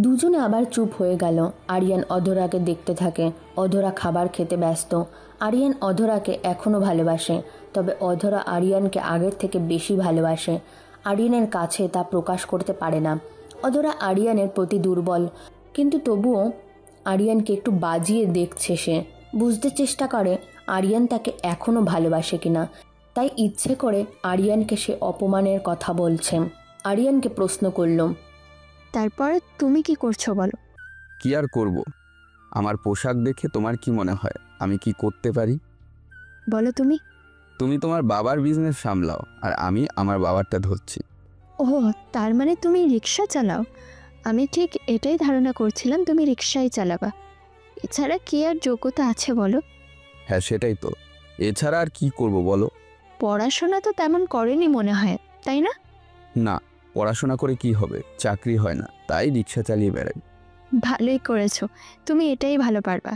দুজনে আবার চুপ হয়ে গেল। আরিয়ান অধরাকে দেখতে থাকে। অধরা খাবার খেতে ব্যস্ত। আরিয়ান অধরাকে এখনও ভালোবাসে, তবে অধরা আরিয়ানকে আগের থেকে বেশি ভালোবাসে। আরিয়ানের কাছে তা প্রকাশ করতে পারে না। অধরা আরিয়ানের প্রতি দুর্বল, কিন্তু তবুও আরিয়ানকে একটু বাজিয়ে দেখছে সে। বুঝতে চেষ্টা করে আরিয়ান তাকে এখনও ভালোবাসে কিনা। তাই ইচ্ছে করে আরিয়ানকে সে অপমানের কথা বলছে। আরিয়ানকে প্রশ্ন করল, তারপরে তুমি কি করছো বলো? কি আর করব? আমার পোশাক দেখে তোমার কি মনে হয় আমি কি করতে পারি? বলো তুমি। তুমি তোমার বাবার বিজনেস সামলাও আর আমি আমার বাবারটা ধরছি। ও, তার মানে তুমি রিক্সা চালাও? আমি ঠিক এটাই ধারণা করছিলাম তুমি রিক্সাই চালাবা। এছাড়া কি আর যোগ্যতা আছে বলো? হ্যাঁ সেটাই তো, এছাড়া আর কি করব বলো? পড়াশোনা তো তেমন করেনি মনে হয়, তাই না? না, পড়াশোনা করে কি হবে, চাকরি হয় না, তাই রিক্সা চালিয়ে বেড়াই। ভালোই করেছো, তুমি এটাই ভালো পারবা।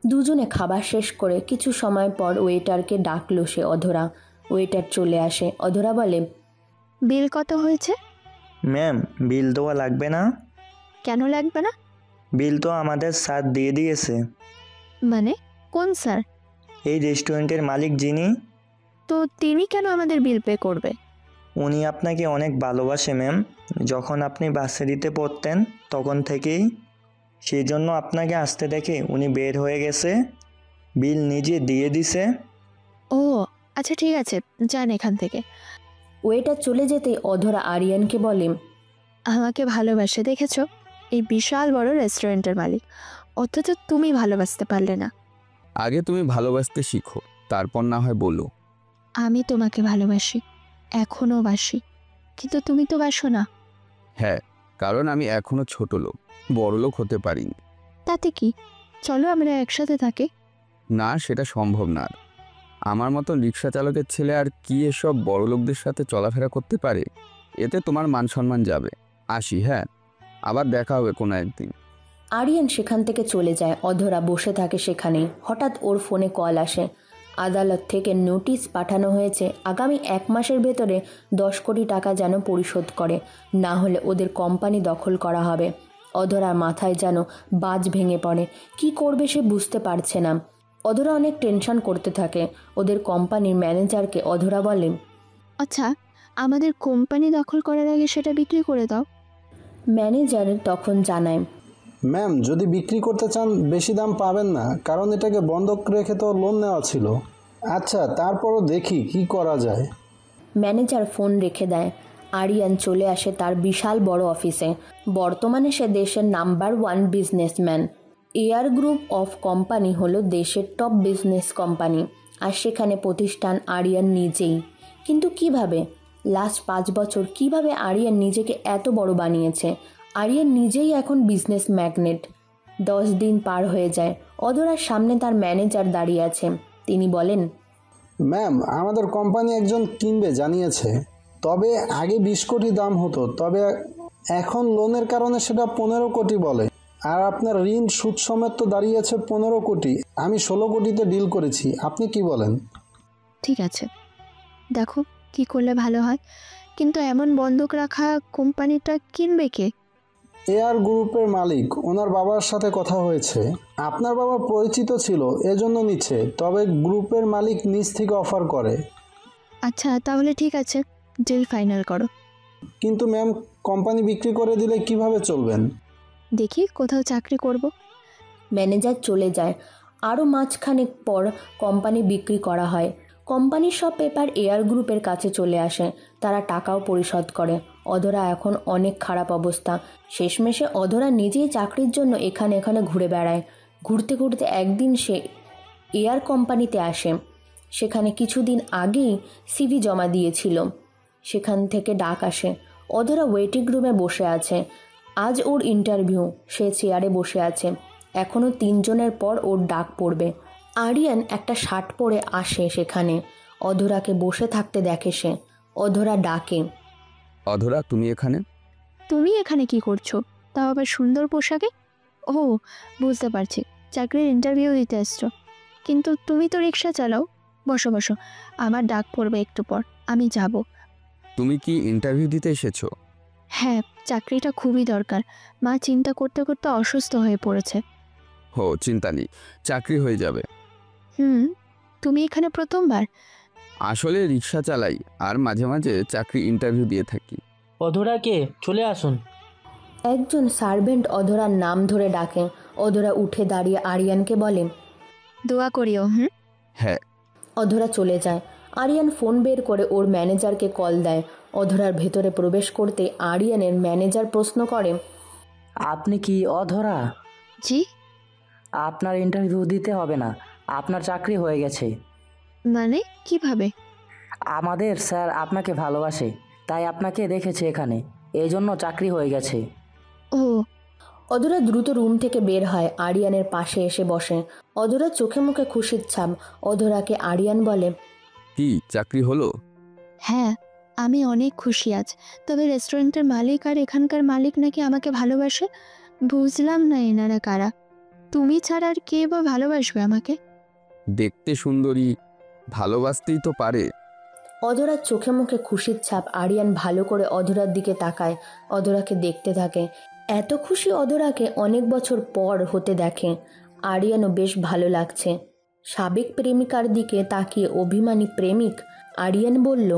দুজনে খাবার শেষ করে কিছু সময় পর ওয়েটারকে ডাকলো সে অধরা। ওয়েটার চলে আসে। অধরা বলে, বিল কত হয়েছে? ম্যাম, বিল দেওয়া লাগবে না। কেন লাগবে না? বিল তো আমাদের স্যার দিয়ে দিয়েছে। মানে কোন স্যার? এই রেস্টুরেন্টের মালিক যিনি। তো তিনি কেন আমাদের বিল পে করবে? উনি আপনাকে অনেক ভালোবাসে ম্যাম, যখন আপনি ভার্সিটিতে পড়তেন তখন থেকেই। সেই জন্য আপনাকে আসতে দেখে উনি বের হয়ে গেছে, বিল নিজে দিয়ে দিছে। ও আচ্ছা, ঠিক আছে, যান এখান থেকে। ওয়েটার চলে যেতেই অধরা আরিয়ানকে বলে, আমাকে ভালোবাসে দেখেছো? এই বিশাল বড় রেস্টুরেন্টের মালিক, অথচ তুমি ভালোবাসতে পারলে না। আগে তুমি ভালোবাসতে শিখো, তারপর না হয় বলো। আমি তোমাকে ভালোবাসি, এখনও বাসি, কিন্তু তুমি তো বাসো না। হ্যাঁ, কারণ আমি এখনো ছোট লোক, বড় লোক হতে পারিনি। তাতে কি, চলো আমরা একসাথে থাকি। না, সেটা সম্ভব না। আমার মতো রিক্সা চালকের ছেলে আর কি এসব বড় লোকদের সাথে চলাফেরা করতে পারে? এতে তোমার মান সম্মান যাবে। আসি, হ্যাঁ, আবার দেখা হবে কোনো একদিন। আরিয়ান সেখান থেকে চলে যায়। অধরা বসে থাকে সেখানে। হঠাৎ ওর ফোনে কল আসে। আদালত থেকে নোটিশ পাঠানো হয়েছে, আগামী 1 মাসের ভেতরে 10 কোটি টাকা যেন পরিশোধ করে, না হলে ওদের কোম্পানি দখল করা হবে। অধরার মাথায় যেন বাজ ভেঙে পড়ে। কি করবে সে বুঝতে পারছে না। অধরা অনেক টেনশন করতে থাকে। ওদের কোম্পানির ম্যানেজারকে অধরা বলে, আচ্ছা, আমাদের কোম্পানি দখল করার আগে সেটা বিক্রি করে দাও। ম্যানেজার তখন জানায়, ম্যাম, যদি বিক্রি করতে চান বেশি দাম পাবেন না, কারণ এটাকে বন্ধক রেখে তো লোন নেওয়া ছিল। আচ্ছা, তারপরও দেখি কি করা যায়। ম্যানেজার ফোন রেখে দেয়। আরিয়ান চলে আসে তার বিশাল বড় অফিসে। বর্তমানে সে দেশের number 1 businessman. Air group of company হলো দেশের টপ বিজনেস কোম্পানি, আর সেখানে প্রতিষ্ঠান আরিয়ান নিজেই। কিন্তু কিভাবে? লাস্ট 5 বছর কিভাবে আরিয়ান নিজেকে এত বড় বানিয়েছে? আরিয়ান নিজেই এখন বিজনেস ম্যাগনেট। 10 দিন পার হয়ে যায়। অধরার সামনে তার ম্যানেজার দাঁড়িয়ে আছে। তিনি বলেন, ম্যাম, আমাদের কোম্পানি একজন কিনবে জানিয়েছে, তবে আগে 20 কোটি দাম হতো, তবে এখন লোনের কারণে সেটা 15 কোটি বলে। আর আপনার ঋণ সুদ সমেত তো দাঁড়িয়েছে 15 কোটি। আমি 16 কোটিতে ডিল করেছি, আপনি কি বলেন? ঠিক আছে, দেখো কি করলে ভালো হয়, কিন্তু এমন বন্ধক রাখা কোম্পানিটা কিনবে কে? এয়ার গ্রুপের মালিক, ওনার বাবার সাথে কথা হয়েছে। আপনার বাবা পরিচিত ছিল, এজন্য নিচ্ছে, তবে গ্রুপের মালিক নিজ থেকে অফার করে। আচ্ছা, তাহলে ঠিক আছে, ডিল ফাইনাল করো। কিন্তু ম্যাম, কোম্পানি বিক্রি করে দিলে কিভাবে চলবেন? দেখি কোথাও চাকরি করব। ম্যানেজার চলে যায়। আরও মাঝখানেক পর কোম্পানি বিক্রি করা হয়। কোম্পানির সব পেপার এয়ার গ্রুপের কাছে চলে আসে। তারা টাকাও পরিশোধ করে। অধরা এখন অনেক খারাপ অবস্থা। শেষমেশে অধরা নিজেই চাকরির জন্য এখানে ঘুরে বেড়ায়। ঘুরতে ঘুরতে একদিন সে এয়ার কোম্পানিতে আসে। সেখানে কিছুদিন আগেই সিভি জমা দিয়েছিল। সেখান থেকে ডাক আসে। অধরা ওয়েটিং রুমে বসে আছে। আজ ওর ইন্টারভিউ। সে চেয়ারে বসে আছে। এখনও 3 জনের পর ওর ডাক পড়বে। আরিয়ান একটা শার্ট পরে আসে সেখানে। অধরাকে বসে থাকতে দেখে সে। অধরা ডাকে, অধরা, তুমি এখানে? তুমি এখানে কি করছো, তাও আবার সুন্দর পোশাকে? ও, বুঝতে পারছি, চাকরির ইন্টারভিউ দিতে এসছো। কিন্তু তুমি তো রিক্সা চালাও। বসো বসো, আমার ডাক পড়বে একটু পর, আমি যাব। তুমি কি ইন্টারভিউ দিতে এসেছো? হ্যাঁ, চাকরিটা খুবই দরকার। মা চিন্তা করতে করতে অসুস্থ হয়ে পড়েছে। হো, চিন্তা নেই, চাকরি হয়ে যাবে। তুমি এখানে প্রথমবার? আসলে রিক্সা চালাই আর মাঝে মাঝে চাকরি ইন্টারভিউ দিয়ে থাকি। অধরাকে চলে আসুন। একজন সার্ভেন্ট অধরার নাম ধরে ডাকে। অধরা উঠে দাঁড়িয়ে আরিয়ানকে বলে, দোয়া করিও। হ্যাঁ। অধরা চলে যায়। আরিয়ান ফোন বের করে ওর ম্যানেজারকে কল দেয়। অধরার ভেতরে প্রবেশ করতে আরিয়ানের ম্যানেজার প্রশ্ন করে, আপনি কি অধরা? জি। আপনার ইন্টারভিউ দিতে হবে না, আপনার চাকরি হয়ে গেছে। মানে কিভাবে? আমাদের স্যার আপনাকে ভালোবাসে, তাই আপনাকে দেখেছে এখানে, এই জন্য চাকরি হয়ে গেছে। ও। অধরা দ্রুত রুম থেকে বের হয়, আরিয়ানের পাশে এসে বসে। অধরার চোখে মুখে খুশির ছাপ। অধরাকে আরিয়ান বলে, কি চাকরি হলো? হ্যাঁ, আমি অনেক খুশি আজ। তবে রেস্টুরেন্টের মালিক আর এখানকার মালিক নাকি আমাকে ভালোবাসে। বুঝলাম না এনারা কারা। তুমি ছাড়া আর কে বা ভালোবাসবে আমাকে? দেখতে সুন্দরী, ভালোবাসতেই তো পারে। অধরার চোখে মুখে খুশির ছাপ। আরিয়ান ভালো করে অধরার দিকে তাকায়, অধরাকে দেখতে থাকে। এত খুশি অধরাকে অনেক বছর পর হতে দেখে। আরিয়ানও বেশ ভালো লাগছে। সাবেক প্রেমিকার দিকে তাকিয়ে অভিমানী প্রেমিক। আরিয়ান বলল,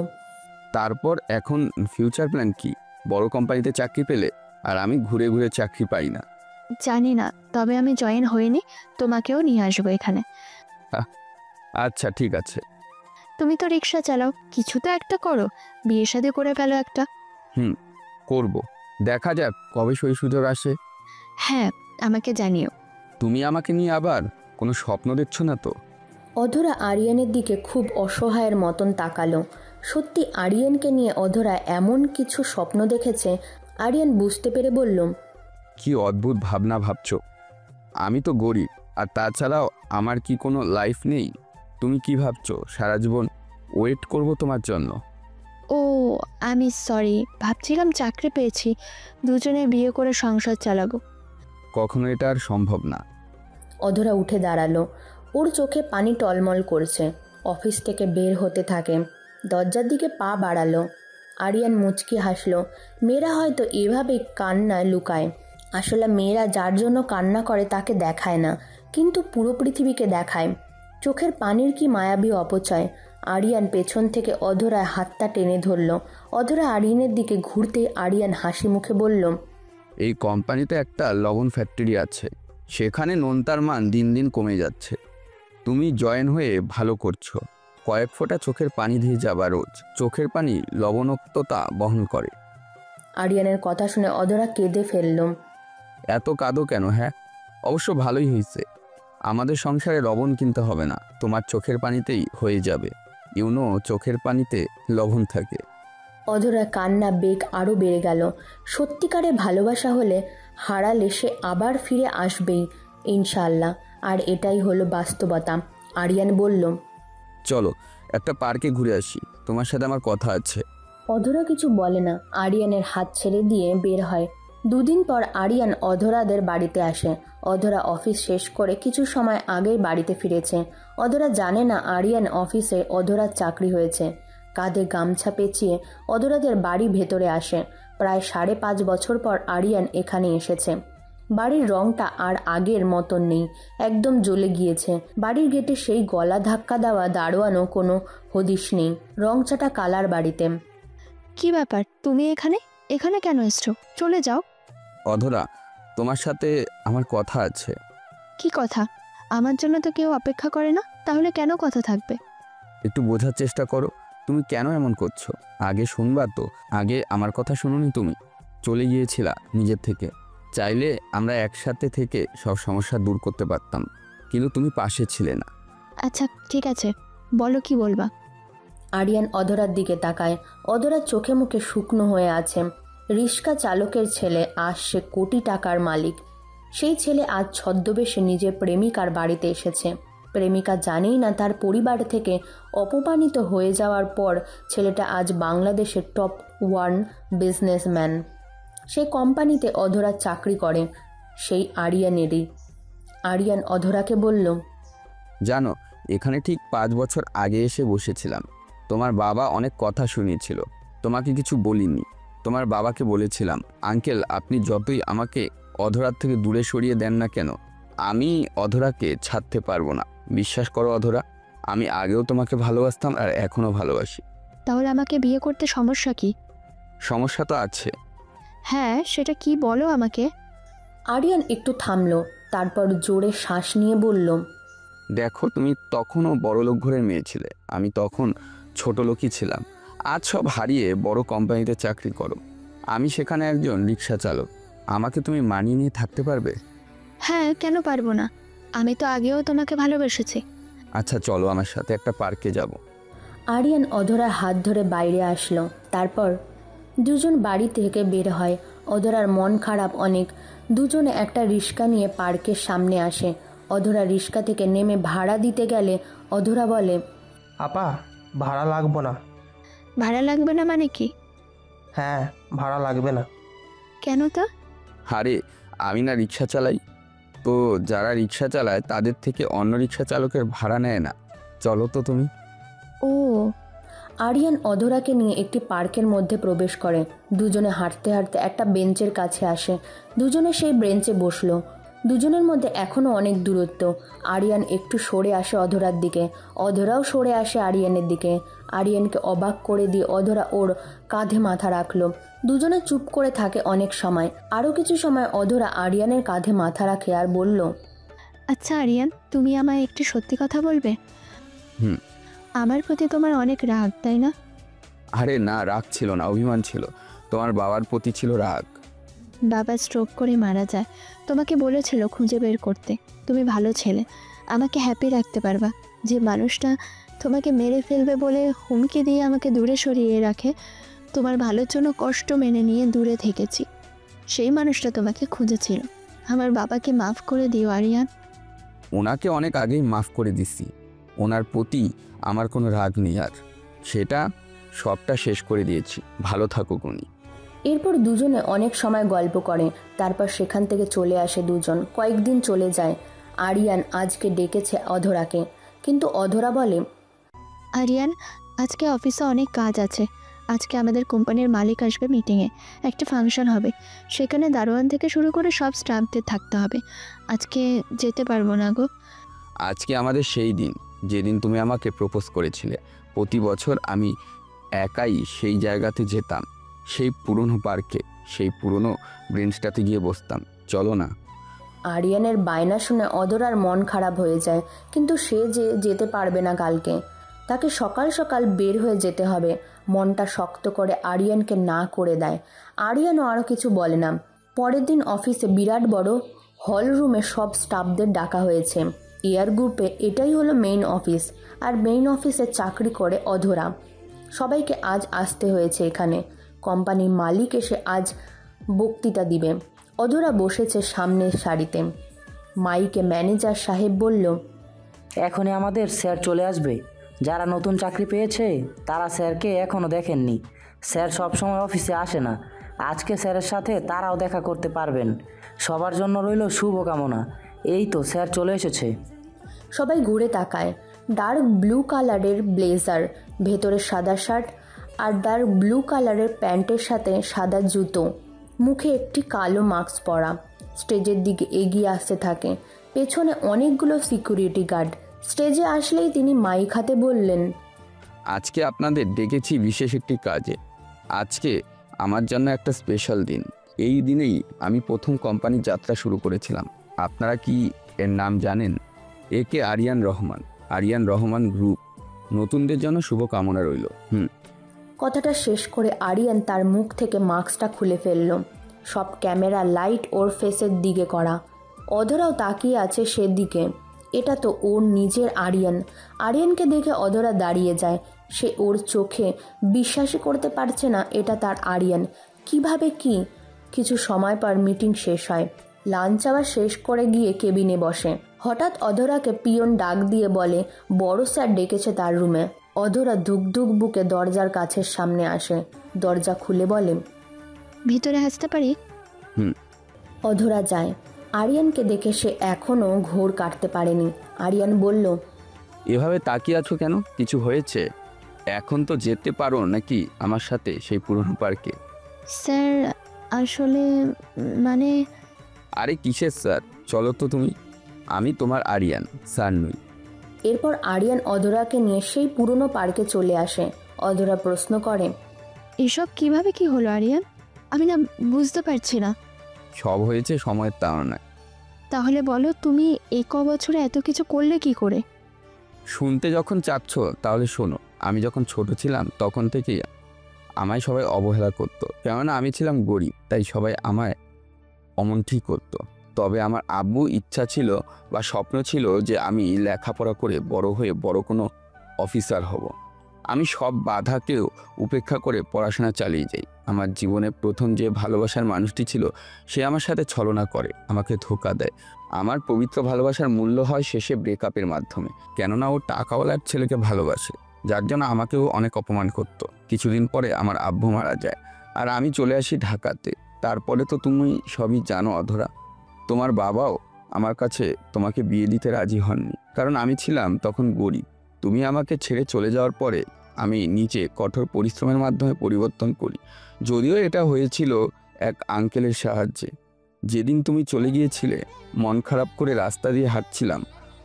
তারপর এখন ফিউচার প্ল্যান কি? বড় কোম্পানিতে চাকরি পেলে, আর আমি ঘুরে ঘুরে চাকরি পাই না। জানি না, তবে আমি জয়েন হইনি, তোমাকেও নিয়ে আসবো এখানে। আচ্ছা ঠিক আছে। তুমি তো রিক্সা চালাও, কিছু তো একটা করো, বিয়ে শাদী করে ফেলো একটা। করব, দেখা যাক কবে সেই সুযোগ আসে। হ্যাঁ, আমাকে জানিও। তুমি আমাকে নিয়ে আবার কোনো স্বপ্ন দেখছো না তো? অধরা আরিয়ানের দিকে খুব অসহায়ের মতন তাকালো। সত্যি আরিয়ানকে নিয়ে অধরা এমন কিছু স্বপ্ন দেখেছে। আরিয়ান বুঝতে পেরে বলল, কি অদ্ভুত ভাবনা ভাবছো। আমি তো গরিব, আর তাছাড়াও আমার কি কোনো লাইফ নেই? তুমি কি ভাবছো সারা জীবন ওয়েট করব তোমার জন্য? ও, আমি সরি, ভাবছিলাম চাকরি পেয়েছি, দুজনে বিয়ে করে সংসার চালাবো। কখনো এটা আর সম্ভব না। অধরা উঠে দাঁড়ালো। ওর চোখে পানি টলমল করছে। অফিস থেকে বের হতে থাকে, দরজার দিকে পা বাড়ালো। আরিয়ান মুচকি হাসলো। মেয়েরা হয়তো এভাবে কান্নায় লুকায়। আসলে মেয়েরা যার জন্য কান্না করে তাকে দেখায় না, কিন্তু পুরো পৃথিবীকে দেখায়। চোখের পানির কি মায়াবী অপচয়। আরিয়ান পেছন থেকে অধরায় হাতটা টেনে ধরল। অধরা আরিয়ানের দিকে ঘুরতে আরিয়ান হাসি মুখে বলল, এই কোম্পানিতে একটা লবণ ফ্যাক্টরি আছে, সেখানে নোনতার মান দিন দিন কমে যাচ্ছে। তুমি জয়েন হয়ে ভালো করছো। কয়েক ফোঁটা চোখের পানি দিয়ে যাবা রোজ। চোখের পানি লবণাক্ততা বহন করে। আরিয়ানের কথা শুনে অধরা কেঁদে ফেলল। এত কাঁদো কেন? হ্যাঁ, অবশ্য ভালোই হয়েছে। আমাদের সংসারে লবণ কিনতে হবে না, তোমার চোখের পানিতেই হয়ে যাবে। ইউনো, চোখের পানিতে লবণ থাকে। অধরা কান্না বেগ আরও বেড়ে গেল। সত্যিকারে ভালোবাসা হলে হারালে সে আবার ফিরে আসবেই ইনশাআল্লাহ। আর এটাই হলো বাস্তবতা। আরিয়ান বলল, চলো একটা পার্কে ঘুরে আসি, তোমার সাথে আমার কথা আছে। অধরা কিছু বলে না, আরিয়ানের হাত ছেড়ে দিয়ে বের হয়। দুদিন পর আরিয়ান অধরাদের বাড়িতে আসে। অধরা অফিস শেষ করে কিছু সময় আগেই বাড়িতে ফিরেছে। অধরা জানে না আরিয়ান অফিসে অধরার চাকরি হয়েছে। কাঁধে গামছা পেঁচিয়ে অধরাদের বাড়ি ভেতরে আসে। প্রায় 5.5 বছর পর আরিয়ান এখানে এসেছে। বাড়ির রংটা আর আগের মতন নেই, একদম জ্বলে গিয়েছে। বাড়ির গেটে সেই গলা ধাক্কা দেওয়া দারোয়ানও কোনো হদিশ নেই। রংচাটা কালার বাড়িতে। কি ব্যাপার, তুমি এখানে এখানে কেন এসছো? চলে যাও। অধরা, তোমার সাথে আমার কথা আছে। কি কথা? আমার জন্য তো কেউ অপেক্ষা করে না, তাহলে কেন কথা থাকবে? একটু বোঝার চেষ্টা করো, তুমি কেন এমন করছো? আগে শুনবা তো। আগে আমার কথা শুনোনি তুমি? চলে গিয়েছিলা নিজের থেকে। চাইলে আমরা একসাথে থেকে সব সমস্যা দূর করতে পারতাম, কিন্তু তুমি পাশে ছিলে না। আচ্ছা ঠিক আছে, বলো কি বলবা। আরিয়ান অধরার দিকে তাকায়। অধরার চোখে মুখে শুকনো হয়ে আছে। রিক্সা চালকের ছেলে, আজ সে কোটি টাকার মালিক। সেই ছেলে আজ ছদ্মবেশে নিজের প্রেমিকার বাড়িতে এসেছে। প্রেমিকা জানেই না তার পরিবার থেকে অপমানিত হয়ে যাওয়ার পর ছেলেটা আজ বাংলাদেশের টপ 1 বিজনেসম্যান। সেই কোম্পানিতে অধরা চাকরি করে, সেই আরিয়ানেরই। আরিয়ান অধরাকে বলল, জানো, এখানে ঠিক 5 বছর আগে এসে বসেছিলাম। তোমার বাবা অনেক কথা শুনিয়েছিল, তোমাকে কিছু বলিনি। তোমার বাবাকে বলেছিলাম, আঙ্কেল আপনি যতই আমাকে অধরার থেকে দূরে সরিয়ে দেন না কেন, আমি অধরাকে ছাড়তে পারবো না। বিশ্বাস করো অধরা, আমি আগেও তোমাকে ভালোবাসতাম আর এখনও ভালোবাসি। তাহলে আমাকে বিয়ে করতে সমস্যা কি? সমস্যা তো আছে। হ্যাঁ, সেটা কি বলো আমাকে। আরিয়ান একটু থামলো, তারপর জোরে শ্বাস নিয়ে বলল, দেখো, তুমি তখনও বড়লোক ঘরের মেয়ে ছিলে, আমি তখন ছোট লোকই ছিলাম। আজ সব হারিয়ে বড় কোম্পানিতে চাকরি করো, আমি সেখানে একজন রিক্সা চালক। আমাকে তুমি মানিয়ে নিয়ে থাকতে পারবে? হ্যাঁ, কেন পারবো না? আমি তো আগেও তোমাকে ভালোবেসেছি। আচ্ছা চলো আমার সাথে একটা পার্কে যাব। আরিয়ান অধরার হাত ধরে বাইরে আসলো। তারপর দুজন বাড়ি থেকে বের হয়। অধরার মন খারাপ অনেক। দুজনে একটা রিক্সা নিয়ে পার্কের সামনে আসে। অধরা রিক্সা থেকে নেমে ভাড়া দিতে গেলে অধরা বলে, আপা ভাড়া লাগবো না। ভাড়া লাগবে না মানে কি? হ্যাঁ ভাড়া লাগবে না। কেন তা? আরে আমি না রিক্সা চালাই, তো যারা রিক্সা চালায় তাদের থেকে অন্য রিক্সা চালকের ভাড়া নেয় না। চলো তো তুমি। ও। আরিয়ান অধরাকে নিয়ে একটি পার্কের মধ্যে প্রবেশ করে। দুজনে হাঁটতে হাঁটতে একটা বেঞ্চের কাছে আসে। দুজনে সেই বেঞ্চে বসলো। দুজনের মধ্যে এখনও অনেক দূরত্ব। আরিয়ান একটু সরে আসে অধরার দিকে, অধরাও সরে আসে আরিয়ানের দিকে। আরিয়ানকে অবাক করে দিয়ে অধরা ওর কাঁধে মাথা রাখলো। দুজনে চুপ করে থাকে অনেক সময়। আরও কিছু সময় অধরা আরিয়ানের কাঁধে মাথা রাখে আর বলল, আচ্ছা আরিয়ান, তুমি আমায় একটু সত্যি কথা বলবে? আমার প্রতি তোমার অনেক রাগ, তাই না? আরে না, রাগ ছিল না, অভিমান ছিল। তোমার বাবার প্রতি ছিল রাগ। বাবা স্ট্রোক করে মারা যায়। তোমাকে বলেছিল খুঁজে বের করতে। তুমি ভালো ছেলে, আমাকে হ্যাপি রাখতে পারবা। যে মানুষটা তোমাকে মেরে ফেলবে বলে হুমকি দিয়ে আমাকে দূরে সরিয়ে রাখে, তোমার ভালোর জন্য কষ্ট মেনে নিয়ে দূরে থেকেছি, সেই মানুষটা তোমাকে খুঁজেছিল। আমার বাবাকে মাফ করে দিও আরিয়ান। ওনাকে অনেক আগেই মাফ করে দিছি। ওনার প্রতি আমার কোনো রাগ নেই, আর সেটা সবটা শেষ করে দিয়েছি। ভালো থাকুক উনি। এরপর দুজনে অনেক সময় গল্প করে। তারপর সেখান থেকে চলে আসে দুজন। কয়েকদিন চলে যায়। আরিয়ান আজকে ডেকেছে অধরাকে, কিন্তু অধরা বলে, আরিয়ান, আজকে অফিসে অনেক কাজ আছে। আজকে আমাদের কোম্পানির মালিক আসবে মিটিংয়ে, একটা ফাংশন হবে, সেখানে দারোয়ান থেকে শুরু করে সব স্টাফদের থাকতে হবে। আজকে যেতে পারবো না গো। আজকে আমাদের সেই দিন যেদিন তুমি আমাকে প্রপোজ করেছিলে। প্রতি বছর আমি একাই সেই জায়গাতে যেতাম, সেই পুরনো পার্কে, সেই পুরনো ব্রেঞ্চটাতে গিয়ে বসতাম। চলো না। আরিয়ানের বায়না শুনে অধরার মন খারাপ হয়ে যায়, কিন্তু সে যে যেতে পারবে না কালকে। তাকে সকাল সকাল বের হয়ে যেতে হবে। মনটা শক্ত করে আরিয়ানকে না করে দেয়। আরিয়ানও আরও কিছু বলে না। পরের দিন অফিসে বিরাট বড় হল রুমে সব স্টাফদের ডাকা হয়েছে। এয়ার গ্রুপে এটাই হলো মেইন অফিস, আর মেইন অফিসে চাকরি করে অধরা। সবাইকে আজ আসতে হয়েছে এখানে। কোম্পানির মালিক এসে আজ বক্তৃতা দিবে। অধরা বসেছে সামনের সারিতে। মাইকে ম্যানেজার সাহেব বলল, এখনই আমাদের স্যার চলে আসবে। যারা নতুন চাকরি পেয়েছে তারা স্যারকে এখনও দেখেননি। স্যার সবসময় অফিসে আসে না, আজকে স্যারের সাথে তারাও দেখা করতে পারবেন। সবার জন্য রইল শুভকামনা। এই তো স্যার চলে এসেছে। সবাই ঘুরে তাকায়। ডার্ক ব্লু কালারের ব্লেজার, ভেতরে সাদা শার্ট আর ডার্ক ব্লু কালারের প্যান্টের সাথে সাদা জুতো, মুখে একটি কালো মাস্ক পরা। স্টেজের দিকে এগিয়ে আসতে থাকে। পেছনে অনেকগুলো সিকিউরিটি গার্ড। স্টেজে আসলেই তিনি মাইক হাতে বললেন, আজকে আপনাদের ডেকেছি বিশেষ একটি কাজে। আজকে আমার জন্য একটা স্পেশাল দিন। এই দিনেই আমি প্রথম কোম্পানির যাত্রা শুরু করেছিলাম। আপনারা কি এর নাম জানেন? একে আরিয়ান রহমান, আরিয়ান রহমান গ্রুপ। নতুনদের জন্য শুভকামনা রইল। কথাটা শেষ করে আরিয়ান তার মুখ থেকে মাস্কটা খুলে ফেলল। সব ক্যামেরা লাইট ওর ফেসের দিকে করা। অধরাও তাকিয়ে আছে সেদিকে। এটা তো ওর নিজের আরিয়ান। আরিয়ানকে দেখে অধরা দাঁড়িয়ে যায়। সে ওর চোখে বিশ্বাসই করতে পারছে না এটা তার আরিয়ান। কিভাবে কি? কিছু সময় পর মিটিং শেষ হয়। লাঞ্চ আওয়ার শেষ করে গিয়ে কেবিনে বসে। হঠাৎ অধরাকে পিয়ন ডাক দিয়ে বলে বড় স্যার ডেকেছে তার রুমে। অধরা ধুক ধুক বুকে দরজার কাছের সামনে আসে। দরজা খুলে বলে, ভিতরে আসতে পারি? অধরা যায়। আরিয়ানকে দেখে সে এখনও ঘোর কাটতে পারেনি। আরিয়ান বলল, এভাবে তাকিয়ে আছো কেন? কিছু হয়েছে? এখন তো যেতে পারো নাকি আমার সাথে সেই পুরনো পার্কে? স্যার আসলে মানে... আরে কিসের স্যার? চলো তো তুমি। আমি তোমার আরিয়ান, স্যার নই। এরপর আরিয়ান অধরাকে নিয়ে সেই পুরনো পার্কে চলে আসে। অধরা প্রশ্ন করে, এসব কিভাবে কি হলো আরিয়ান? আমি না বুঝতে পারছি না। সব হয়েছে সময়ের তাড়নায়। তাহলে বলো, তুমি এই ক বছরে এত কিছু করলে কি করে? শুনতে যখন চাচ্ছ তাহলে শোনো। আমি যখন ছোট ছিলাম তখন থেকেই আমায় সবাই অবহেলা করতো। কেননা আমি ছিলাম গরিব, তাই সবাই আমায় অমন ঠিক করতো। তবে আমার আব্বু ইচ্ছা ছিল বা স্বপ্ন ছিল যে আমি লেখাপড়া করে বড় হয়ে বড় কোনো অফিসার হব। আমি সব বাধাকেও উপেক্ষা করে পড়াশোনা চালিয়ে যাই। আমার জীবনে প্রথম যে ভালোবাসার মানুষটি ছিল সে আমার সাথে ছলনা করে, আমাকে ধোঁকা দেয়। আমার পবিত্র ভালোবাসার মূল্য হয় শেষে ব্রেকআপের মাধ্যমে, কেননা ও টাকাওয়ালার ছেলেকে ভালোবাসে, যার জন্য আমাকেও অনেক অপমান করত। কিছুদিন পরে আমার আব্বু মারা যায় আর আমি চলে আসি ঢাকাতে। তারপরে তো তুমি সবই জানো অধরা, তোমার বাবাও আমার কাছে তোমাকে বিয়ে দিতে রাজি হননি, কারণ আমি ছিলাম তখন গরিব। তুমি আমাকে ছেড়ে চলে যাওয়ার পরে আমি নিজে কঠোর পরিশ্রমের মাধ্যমে পরিবর্তন করি, যদিও এটা হয়েছিল এক আঙ্কেলের সাহায্যে। যেদিন তুমি চলে গিয়েছিলে মন খারাপ করে রাস্তা দিয়ে হাঁটছিলাম,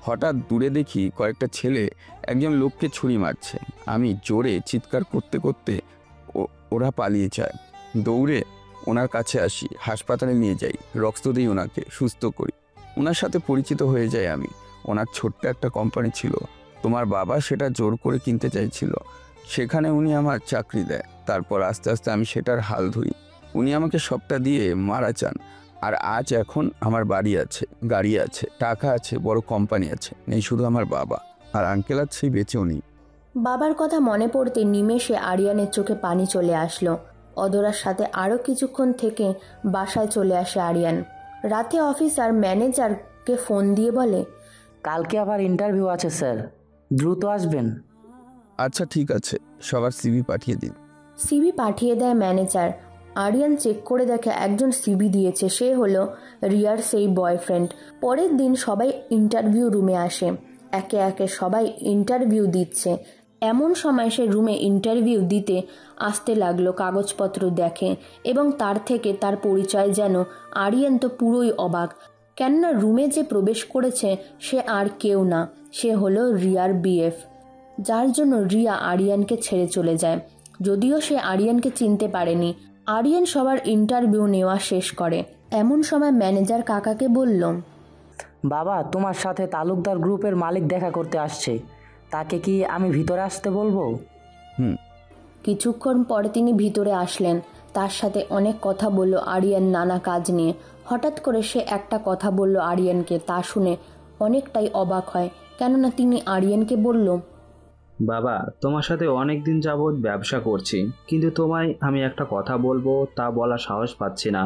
হঠাৎ দূরে দেখি কয়েকটা ছেলে একজন লোককে ছুরি মারছে। আমি জোরে চিৎকার করতে করতে ওরা পালিয়ে যায়। দৌড়ে ওনার কাছে আসি, হাসপাতালে নিয়ে যাই, রক্ত দিই, ওনাকে সুস্থ করি। ওনার সাথে পরিচিত হয়ে যাই আমি। ওনার ছোট্ট একটা কোম্পানি ছিল, তোমার বাবা সেটা জোর করে কিনতে চাইছিল। সেখানে উনি আমার চাকরি দেয়। তারপর আস্তে আস্তে আমি সেটার হাল ধরি। উনি আমাকে সবটা দিয়ে মারা চান। আর আজ এখন আমার বাড়ি আছে, গাড়ি আছে, টাকা আছে, বড় কোম্পানি আছে। নেই শুধু আমার বাবা, আর আঙ্কেল আর সেই বেঁচেও নেই। বাবার কথা মনে পড়তে নিমেষে আরিয়ানের চোখে পানি চলে আসলো। অধরার সাথে আরও কিছুক্ষণ থেকে বাসায় চলে আসে আরিয়ান। রাতে অফিসার ম্যানেজারকে ফোন দিয়ে বলে, কালকে আবার ইন্টারভিউ আছে স্যার, দ্রুত আসবেন। আচ্ছা ঠিক আছে, সবার সিভি পাঠিয়ে দিন। সিভি পাঠিয়ে দেয় ম্যানেজার। আরিয়ান চেক করে দেখে একজন সিভি দিয়েছে, সে হলো রিয়ার সেই বয়ফ্রেন্ড। পরের দিন সবাই ইন্টারভিউ রুমে আসে। একে একে সবাই ইন্টারভিউ দিচ্ছে। এমন সময় সে রুমে ইন্টারভিউ দিতে আসতে লাগলো, কাগজপত্র দেখে এবং তার থেকে তার পরিচয় যেন। আরিয়ান তো পুরোই অবাক, কেননা রুমে যে প্রবেশ করেছে সে আর কেউ না, সে হলো রিয়ার বিএফ, যার জন্য রিয়া আরিয়ানকে ছেড়ে চলে যায়। যদিও সে আরিয়ানকে চিনতে পারেনি। আরিয়ান সবার ইন্টারভিউ নেওয়া শেষ করে। এমন সময় ম্যানেজার কাকাকে বলল, বাবা, তোমার সাথে তালুকদার গ্রুপের মালিক দেখা করতে আসছে, তাকে কি আমি ভিতরে আসতে বলবো? কিছুক্ষণ পরে তিনি ভিতরে আসলেন। তার সাথে অনেক কথা বলল আরিয়ান নানা কাজ নিয়ে। হঠাৎ করে সে একটা কথা বলল আরিয়ানকে, তা শুনে অনেকটাই অবাক হয়, কেননা তিনি আরিয়ানকে বলল, বাবা, তোমার সাথে অনেক দিন যাবৎ ব্যবসা করছি, কিন্তু তোমায় আমি একটা কথা বলবো তা বলার সাহস পাচ্ছি না।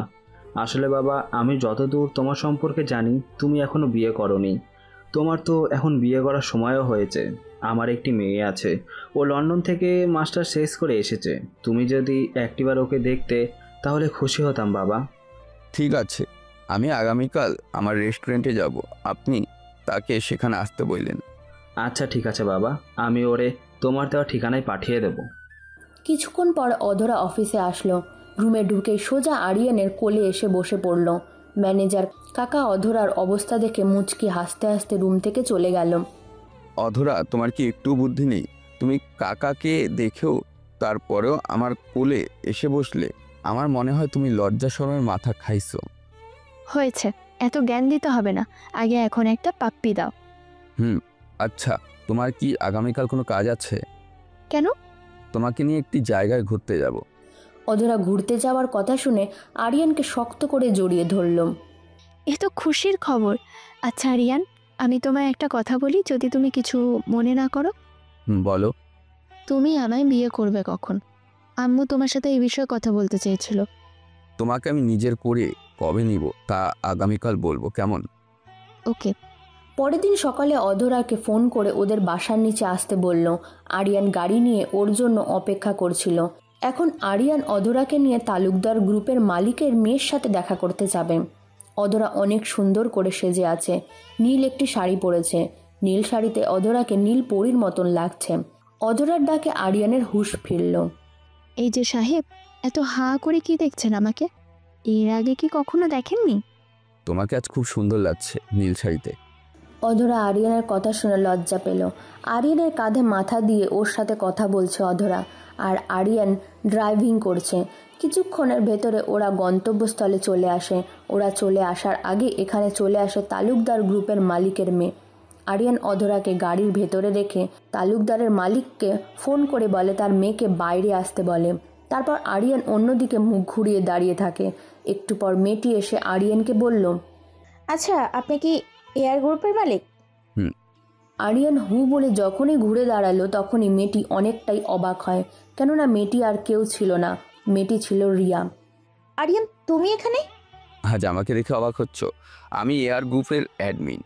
আসলে বাবা, আমি যতদূর তোমার সম্পর্কে জানি তুমি এখনো বিয়ে করোনি। তোমার তো এখন বিয়ে করার সময়ও হয়েছে। আমার একটি মেয়ে আছে, ও লন্ডন থেকে মাস্টার শেষ করে এসেছে। তুমি যদি একটিবার ওকে দেখতে তাহলে খুশি হতাম বাবা। ঠিক আছে, আমি আগামীকাল আমার রেস্টুরেন্টে যাব, আপনি তাকে সেখানে আসতে বললেন। আচ্ছা ঠিক আছে বাবা, আমি ওরে তোমার দেওয়া ঠিকানায় পাঠিয়ে দেব। কিছুক্ষণ পর অধরা অফিসে আসলো। রুমে ঢুকে সোজা আরিয়ানের কোলে এসে বসে পড়ল। ম্যানেজার কাকা অধরার অবস্থা দেখে মুচকি হাসতে হাসতে রুম থেকে চলে গেল। অধরা, তোমার কি একটু বুদ্ধি নেই? তুমি কাকাকে দেখেও তারপরেও আমার কোলে এসে বসলে। আমার মনে হয় তুমি লজ্জা শরমের মাথা খাইছো। হয়েছে, এত জ্ঞান দিতে হবে না, আগে এখন একটা পাপ্পি দাও। আচ্ছা, তোমার কি আগামীকাল কোনো কাজ আছে? কেন? তোমাকে নিয়ে একটি জায়গায় ঘুরতে যাব। অধরা ঘুরতে যাওয়ার কথা শুনে আরিয়ানকে শক্ত করে জড়িয়ে ধরল। এ তো খুশির খবর। আচ্ছা আরিয়ান, আমি তোমায় একটা কথা বলি, যদি তুমি কিছু মনে না করো। বলো। তুমি আমায় বিয়ে করবে কখন? আম্মু তোমার সাথে এই বিষয়ে কথা বলতে চেয়েছিল। তোমাকে আমি নিজের করে কবে নিব তা আগামীকাল বলবো, কেমন? ওকে। পরের দিন সকালে অধরাকে ফোন করে ওদের বাসার নিচে আসতে বলল। আরিয়ান গাড়ি নিয়ে ওর জন্য অপেক্ষা করছিল। এখন আরিয়ান অধরাকে নিয়ে তালুকদার গ্রুপের মালিকের মেয়ের সাথে দেখা করতে যাবে। অধরা অনেক সুন্দর করে সেজে আছে। নীল একটি শাড়ি পরেছে। নীল শাড়িতে অধরাকে নীল পরীর মতন লাগছে। অধরার ডাকে আরিয়ানের হুঁশ ফিরল। এই যে সাহেব, এত হাঁ করে কি দেখছেন আমাকে? এর আগে কি কখনো দেখেননি? তোমাকে আজ খুব সুন্দর লাগছে নীল শাড়িতে। অধরা আরিয়ানের কথা শুনে লজ্জা পেল। আরিয়ানের কাঁধে মাথা দিয়ে ওর সাথে কথা বলছে অধরা, আর আরিয়ান ড্রাইভিং করছে। কিছুক্ষণের ভেতরে ওরা গন্তব্যস্থলে চলে আসে। ওরা চলে আসার আগে এখানে চলে আসে তালুকদার গ্রুপের মালিকের মেয়ে। আরিয়ান অধরাকে গাড়ির ভেতরে রেখে তালুকদারের মালিককে ফোন করে বলে তার মেয়েকে বাইরে আসতে বলে। তারপর আরিয়ান অন্যদিকে মুখ ঘুরিয়ে দাঁড়িয়ে থাকে। একটু পর মেয়েটি এসে আরিয়ানকে বলল, আচ্ছা, আপনি কি এয়ার গ্রুপের মালিক? হুম। আরিয়ান হু বলে যখনই ঘুরে দাঁড়ালো তখনই মেয়েটি অনেকটাই অবাক হয়, কেননা মেয়েটি আর কেউ ছিল না, মেয়েটি ছিল রিয়া। আরিয়ান, তুমি এখানে? আজ আমাকে দেখে অবাক হচ্ছ? আমি এয়ার গ্রুপের অ্যাডমিন।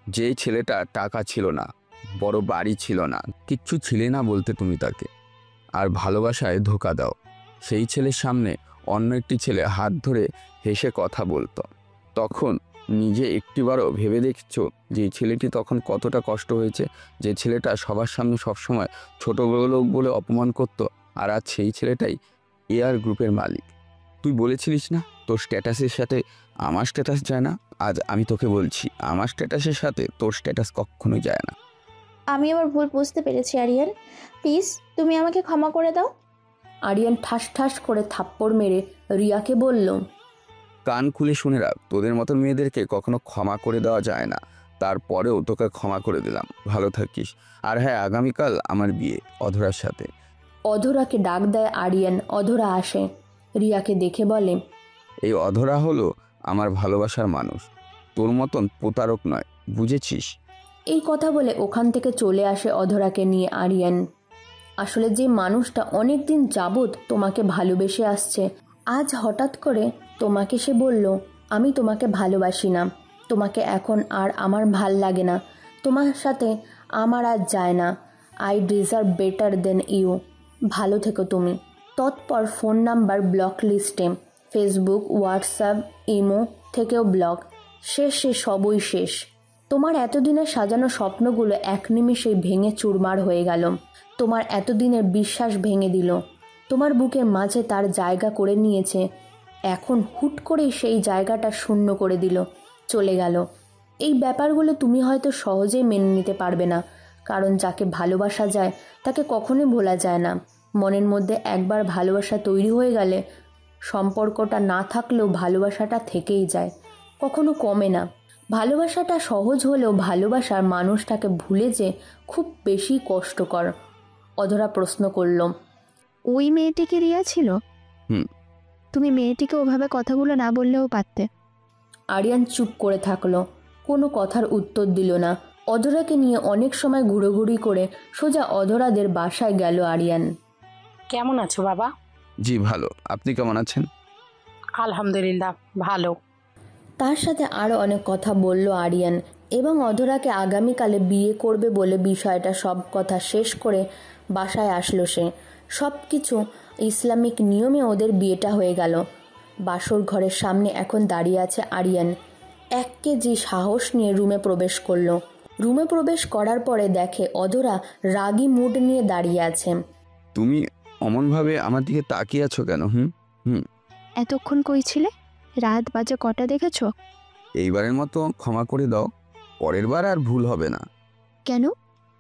যেই ছেলেটা টাকা ছিল না, বড় বাড়ি ছিল না, কিচ্ছু ছিলে না বলতে তুমি তাকে, আর ভালোবাসায় ধোকা দাও, সেই ছেলের সামনে অন্য একটি ছেলে হাত ধরে হেসে কথা বলতো, তখন নিজে একটিবারও ভেবে দেখছো যে ছেলেটি তখন কতটা কষ্ট হয়েছে? যে ছেলেটা সবার সামনে সবসময় ছোট লোক বলে অপমান করত, আর আজ সেই ছেলেটাই এয়ার গ্রুপের মালিক। তুই বলেছিলিস না তোর স্ট্যাটাসের সাথে আমার স্ট্যাটাস যায় না? আজ আমি তোকে বলছি, আমার স্ট্যাটাসের সাথে তোর স্ট্যাটাস কখনোই যায় না। আমি আমার ভুল বুঝতে পেরেছি আরিয়ান, প্লিজ তুমি আমাকে ক্ষমা করে দাও। আরিয়ান ঠাস ঠাস করে থাপ্পড় মেরে রিয়াকে বলল, কান খুলে শুনে রাখ, তোদের মতো মেয়েদেরকে কখনো ক্ষমা করে দেওয়া যায় না। তারপরেও তোকে ক্ষমা করে দিলাম, ভালো থাকিস। আর হ্যাঁ, আগামীকাল আমার বিয়ে অধরার সাথে। অধরাকে ডাক দেয় আরিয়ান। অধরা আসে, রিয়াকে দেখে বলে, এই অধরা হলো আমার ভালোবাসার মানুষ, তোর মতন প্রতারক নয়, বুঝেছিস? এই কথা বলে ওখান থেকে চলে আসে অধরাকে নিয়ে আরিয়ান। আসলে যে মানুষটা অনেক দিন যাবৎ তোমাকে ভালোবেসে আসছে, আজ হঠাৎ করে তোমাকে সে বলল, আমি তোমাকে ভালোবাসি না, তোমাকে এখন আর আমার ভাল লাগে না, তোমার সাথে আমার আর যায় না, I deserve better than you, ভালো থেকো তুমি। তৎপর ফোন নাম্বার ব্লক লিস্টে, ফেসবুক, হোয়াটসঅ্যাপ, ইমো থেকেও ব্লক, শেষে সবই শেষ। তোমার এতদিনের সাজানো স্বপ্নগুলো এক নিমেষেই ভেঙে চুরমার হয়ে গেল, তোমার এতদিনের বিশ্বাস ভেঙে দিল, তোমার বুকের মাঝে তার জায়গা করে নিয়েছে, এখন হুট করেই সেই জায়গাটা শূন্য করে দিল, চলে গেল। এই ব্যাপারগুলো তুমি হয়তো সহজেই মেনে নিতে পারবে না, কারণ যাকে ভালোবাসা যায় তাকে কখনোই ভোলা যায় না। মনের মধ্যে একবার ভালোবাসা তৈরি হয়ে গেলে সম্পর্কটা না থাকলেও ভালোবাসাটা থেকেই যায়, কখনো কমে না। ভালোবাসাটা সহজ হলেও ভালোবাসার মানুষটাকে ভুলে যে খুব বেশি কষ্টকর। অধরা প্রশ্ন করল, ওই মেয়েটিকে রিয়া ছিল? হুম। তুমি মেয়েটিকে ওভাবে কথাগুলো না বললেও পারতে। আরিয়ান চুপ করে থাকলো, কোনো কথার উত্তর দিল না। অধরাকে নিয়ে অনেক সময় ঘুরোঘুরি করে সোজা অধরাদের বাসায় গেল আরিয়ান। কেমন আছো বাবা? জি ভালো, আপনি কেমন আছেন? আলহামদুলিল্লাহ ভালো। তার সাথে আরও অনেক কথা বলল আরিয়ান এবং অধরাকে আগামীকালে বিয়ে করবে বলে বিষয়টা সব কথা শেষ করে বাসায় আসলো সে। সব কিছু ইসলামিক নিয়মে ওদের বিয়েটা হয়ে গেল। বাসর ঘরের সামনে এখন দাঁড়িয়ে আছে আরিয়ান। 1 কেজি সাহস নিয়ে রুমে প্রবেশ করলো। রুমে প্রবেশ করার পরে দেখে অধরা রাগী মুড নিয়ে দাঁড়িয়ে আছে। তুমি অমনভাবে আমার দিকে তাকিয়ে আছো কেন? এতক্ষণ কই ছিলে? রাত বাজে কটা দেখেছো? এইবারের মতো ক্ষমা করে দাও, পরের বার আর ভুল হবে না। কেন,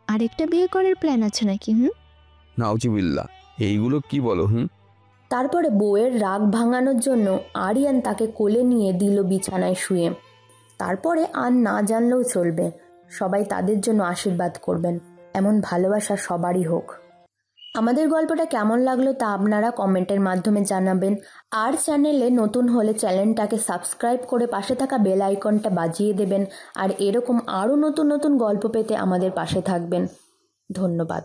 আরেকটা বিয়ে করার প্ল্যান আছে নাকি? নাউজুবিল্লাহ, এইগুলো কি বলো? তারপরে বউয়ের রাগ ভাঙানোর জন্য আরিয়ান তাকে কোলে নিয়ে দিল বিছানায় শুয়ে। তারপরে আর না জানলেও চলবে, সবাই তাদের জন্য আশীর্বাদ করবেন। এমন ভালোবাসা সবারই হোক। আমাদের গল্পটা কেমন লাগলো তা আপনারা কমেন্টের মাধ্যমে জানাবেন। আর চ্যানেলে নতুন হলে চ্যানেলটাকে সাবস্ক্রাইব করে পাশে থাকা বেল আইকনটা বাজিয়ে দেবেন। আর এরকম আরও নতুন নতুন গল্প পেতে আমাদের পাশে থাকবেন। ধন্যবাদ।